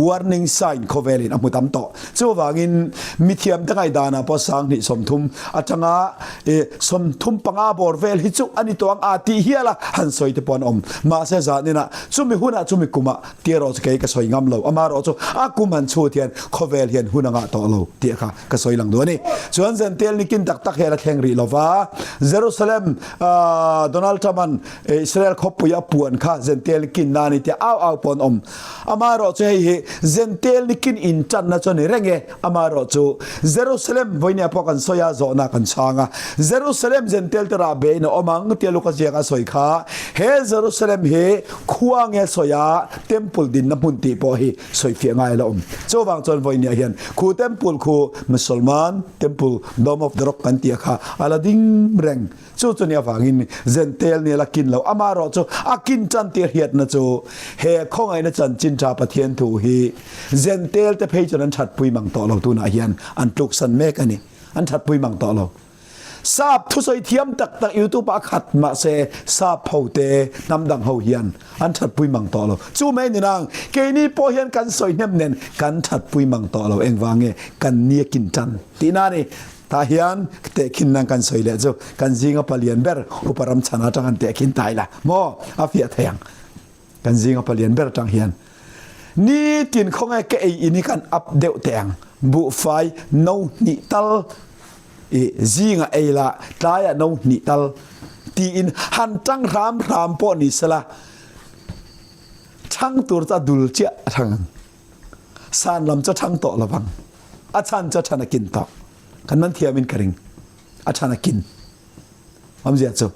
warning sign โคเวลินอมุตัมโตจูวางินมิเทียมตั้งไอดานาพอสังนิสมทุมอาจังสมทุมปังอาบอร์เวลฮิจุอันนี้ตัวอังอาติเฮียละหันสวยที่ปอนมาเสจานี่นะจูมิหุ่นจูมิกุมาเตียรอจูเกยก็สวยงามโลอามารอจูอากุมันชูเทียนโคเวลเฮียนหุ่นงาโตโลเตียค่ะก็สวยหลังด้วยนี่ส่วนเซนเทลนิกินตักเฮละแข่งรีโลวาเยรูซาเล็มโดนัลด์ทรัมป์อิสราเอลคบปุยปวนข้าเจนเทลกินนานี่ที่เอาปอนอามารอจูให้เจนเทลกินอินจันนะจนเร่งอามารอจูเยรูซาเล็มวันนี้พอกันสอยาโซนากันช่างเยรูซาเล็มเจนเทลตระเบนอมังเตียลูกเสียกันสอยข้าเฮเยรูซาเล็มเฮขวางสอยาเต็มปุลดินน้ำพุนตีพอเฮสอยเฟียงไงละจูบางจนวันนี้เห็นคู่เต็มปุลคู่มุสลิมเต็มปุลดอมอฟเดร็อกกันเตียข้าอาลาดิ้งเร่งจูจนเนี่ยฟังอินเจนเทลเนี่ยละกินเราอามารอจูอากินจันเตียเฮียดนะจูเฮคงไอนะจันจินชาปะเทียนถูฮีเจนเทลแต่เพยจนั้นชัดปุยมังต่อเราตัวนาเฮียนอันตุกสันเมกันนี่อันชัดปุยมังต่อเราทราบทุสอยเทียมตักยูทูปอาขัดมาเซทราบเผาเตนำดังเฮาเฮียนอันชัดปุยมังต่อเราจูแม่นี่นางเกนี่พอเฮียนกันสอยเนมเน้นกันชัดปุยมังต่อเราเองวางเงกันเนียกินจันตีนานี่ตาเฮียนเตะกินนังกันสอยเลยจูกันจิงอปเลียนเบอร์อุปรามชนะจังกันเตะกินตายละโมอาฟิยเทียงกันจิงอปเลียนเบอร์จังเฮียนนี่ตินของไอ้แกอินี่กันอัปเดตแตงบุไฟโนนิตัลจิงไอ้ละตายโนนิตัลตีอินหันจังรามปอนิสละช่างตัวจะดุลเจ้าทางสานลำจะช่างต่อระวังอาจารย์จะชนะกินต่อกันนั้นเทียมินกริงอาจารย์กินผมเสียจู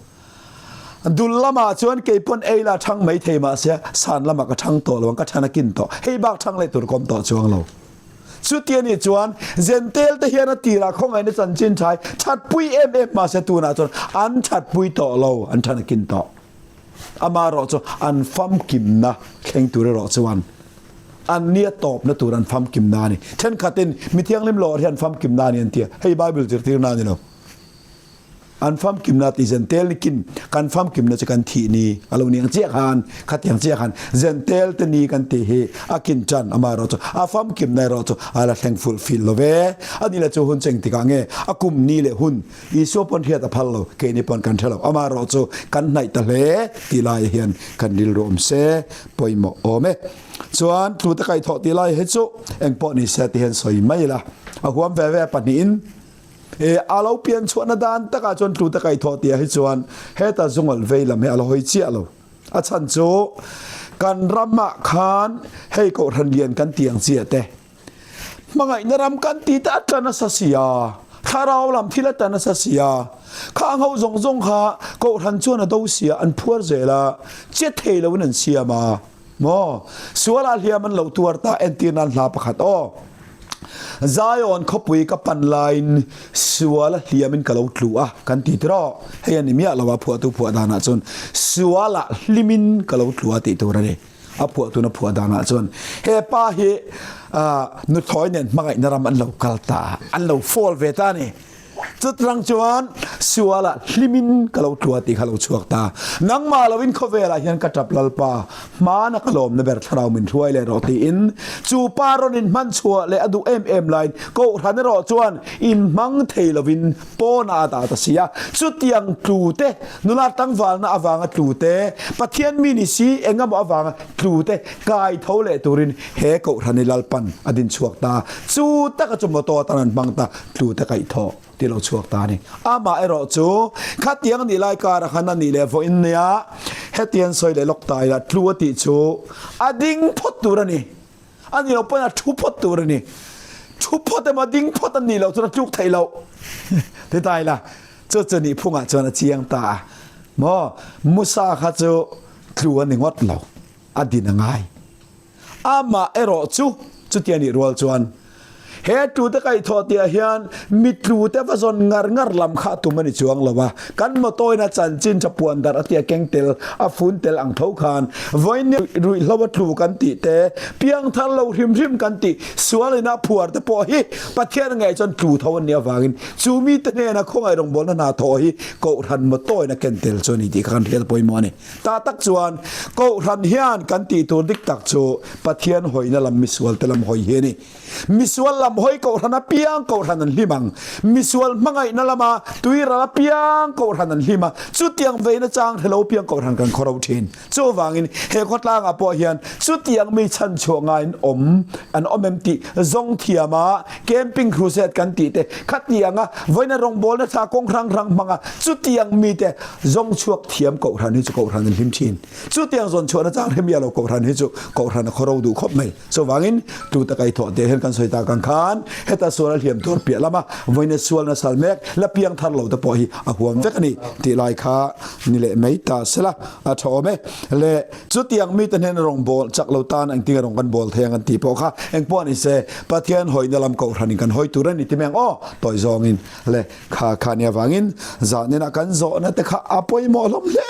ดุลละมาชวนเก็บปนเอละช่างไม่เทมาเสียสานละมาก็ช่างต่อระวังก็ชนะกินต่อให้บักช่างเลยตัวกอมต่อช่วงเราสุดที่นี่ชวนเจนเทลแต่เฮียนตีระของไอ้นี่จันจินชายชัดปุยมาเสียตัวน่ะจนอันชัดปุยต่อเราอันชนะกินต่ออามารอจนอันฟัมกิมนะแข่งตัวรอจวนอันเนี้ยตอบนะตัวนั้นฟัมกิมนานี่ฉันขัดเต็นมีเที่ยงเล่มหล่อที่อันฟัมกิมนานี่อันเตียให้ไบเบิลจะตีนานี่เรา อันฟัมกิมนาติเจนเทลนิกินกันฟัมกิมนาจะกันทีนี้อารมณ์นี้เจียหันขัดอย่างเจียหันเจนเทลตนีกันทีเฮอากินจันอามาโรโจอาฟัมกิมในโรโจอาละแข่งฟูลฟิลโลเวอันนี้แหละจูหุ่นเจงติกังเงอากุมนี่แหละหุ่นอีสัวปนเทียตะพัลโลเกนิปนกันเทลอามาโรโจกันในตะเลตีลายเฮียนกันดิลรวมเซปอยโมโอเมส่วนตัวตะไคร้ทอตีลายเฮจุเอ็งปอนี่เซติเฮนสวยไม่ละอาหัวแว่ปันนินอาเราเปลี่ยนชวนดานตะกาจนตัวตะไคร้ทอตีให้ชวนเฮตาจงอลเวลาเมอาเราหอยเจียเราอาชันโจกันรำมะคานให้กรันเรียนกันเตียงเสียเตมังไงนรำกันตีตะจันสัสยาข้าเราลำที่ละจันสัสยาข้าเขาจงข้ากรันชวนดูเสียอันพัวเจละเจ็ดเทลวันนั้นเสียมาโมส่วนอะไรมันเหล่าตัวตาเอ็นตีนันลาประคัดโอใจอ่อนขบุยกับปันไลน์ส่วนละเลียมันกะเลาตลัวกันติดรอให้ยันมีอะไรวะผัวตัวผัวดานาจนส่วนละลิมินกะเลาตลัวติดตัวเลยอาผัวตัวนับผัวดานาจนเฮป้าเฮนุถอยเนี่ยมังไงนรำอันเหล่ากลตาอันเหล่าฟอลเวตาเนี่ยจุดรังจวนสัวละลิมินกะเราตัวตีกะเราชวกตานังมาลวินขเวลาเห็นกระจับลลปามานักลมในแบบเราเหมือนช่วยเลยรอตีอินจูปารนินมันชัวเลยอดูเอ็มไลน์ก็ทันรอจวนอินมังเทลวินปอนาตาตเสียสุดยังตูเตนุลาตั้งวาลนาอวางตูเตปะเทียนมินิซีเองก็บอกอวางตูเตกายเท่าเลตุรินเฮก็ทันในลลปันอดินชวกตาจูตะกระจมโตตานันบังตาตูเตกายทอที่เราชวกตานี่อามาไอรอจูขัดยังนี่ไล่การขันนี่เลยฟอินเนียเฮตียนซอยเลยล็อกตายละทลัวติจูอดิ้งพอดตัวนี่อันนี้เราเป็นทุบพอดตัวนี่ทุบพอดแต่มาดิ้งพอดอันนี้เราจะจุกไทยเราที่ตายละเจ้านี่พุ่งอ่ะเจ้าเจียงตาโมมุสาข้าเจ้าทลัวนี่งดเราอดีนง่ายอามาไอรอจูจุดยันนี่รัวจวนเฮตูตะไคร้ทอตีเฮียนมิตรูเตวซอนงาลำข้าตุมันจวงละวะกันมาโตยนะจันจินจะปวนดาร์ตีเก่งเตลอาฟุนเตลอังเท้าคานวันนี้รุยลาวตรูกันติเตเพียงทันเราริมกันติสวเลยนะผัวแต่พอฮีประเทศไงจนตรูเท่านี้วากินจูมีตเนนะคงไอรงบอลนาทอฮีก็ทันมาโตยนะเก่งเตลจนอีกกันเทียนปอยมอนี่ตาตักจวนก็ทันเฮียนกันติตัวดิกตักโจประเทศหอยนั่นลำมิสวลเตลำหอยเฮนี่มิสวลลำหอยก็ทันเปียงก็ทันลิมังมิสวลมังไงนั่นละมาตุยระเปียงก็ทันลิมาสุดยังเวนะจางเทลเปียงก็ทันกันคอร์ทินโจวางินเฮก็ตางอปอเฮียนสุดยังมีชันชัวงานอันอมเอ็มติจงเทียมาแคมปิ้งครูเซตกันติเตขัดยังอ่ะไว้ในโรงบอลนะชากงครั้งมังอ่ะสุดยังมีแต่จงชัวเทียมก็ทันให้จุก็ทันลิมชินสุดยังจนชัวนะจางเฮมีอะไรก็ทันให้จุก็ทันคอร์ดูครบไหมโจวางินดูตะไคร้ถอดเดเห็นกันสวยตากังคานเฮตาส่วนเหลี่ยมตัวเปียละมาวันนี้ส่วนนั้นสัลเมกและเพียงทันเราตะปอยอาหัวเวกนี่ที่ลายขานี่แหละไม่ตาสละอาทอเมและจุดยังมีแต่เห็นรองบอลจากเราตานอังตีกันรองกันบอลเทียงกันตีพอค่ะเอ็งป้อนอิเซปะเทียนหอยนลำเก่าทันกันหอยตุเรนนี่ที่แมงอ้อต่อยจองอินและขาเนี่ยวางินจานนี่นักกันโจนั่นแต่ข้าอาปอยมอลมเล่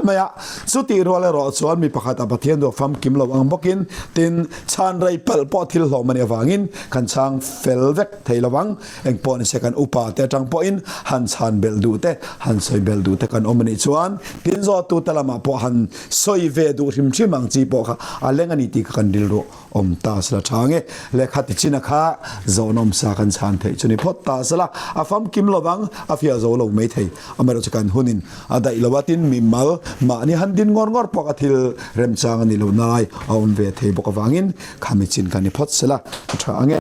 ไม่อะสุดที่รัวเลยรอส่วนมีประคัตปะเทียนตัวฟัมกิมเราอังบกินตินชานไรเปิลปอทิลหอมันเนี่ยวางินกันช่างเฟลเวกเทลวังเอ็งปอนเสกันอุปาเตจังปอินหันชานเบลดูเตหันซอยเบลดูเตกันอมนิชวนกินจอตูตละมาปอหันซอยเวดูริมชิมังจีปอค่ะอาเลงันติกันดิลโรอมตาสละชางเอเลขัดจินค่ะโจนอมสากันชานเทจนิพอตาสละอาฟัมกิมลวังอาฟิอาโจโลไม่เทอเมริกันหุนินอาได้ลวัตินมิมัลมานี่หันดินงอปอกทิลเรมจางนิโลนายอาอุนเวเทบกวังินขามิจินกันนิพอสละชางเอ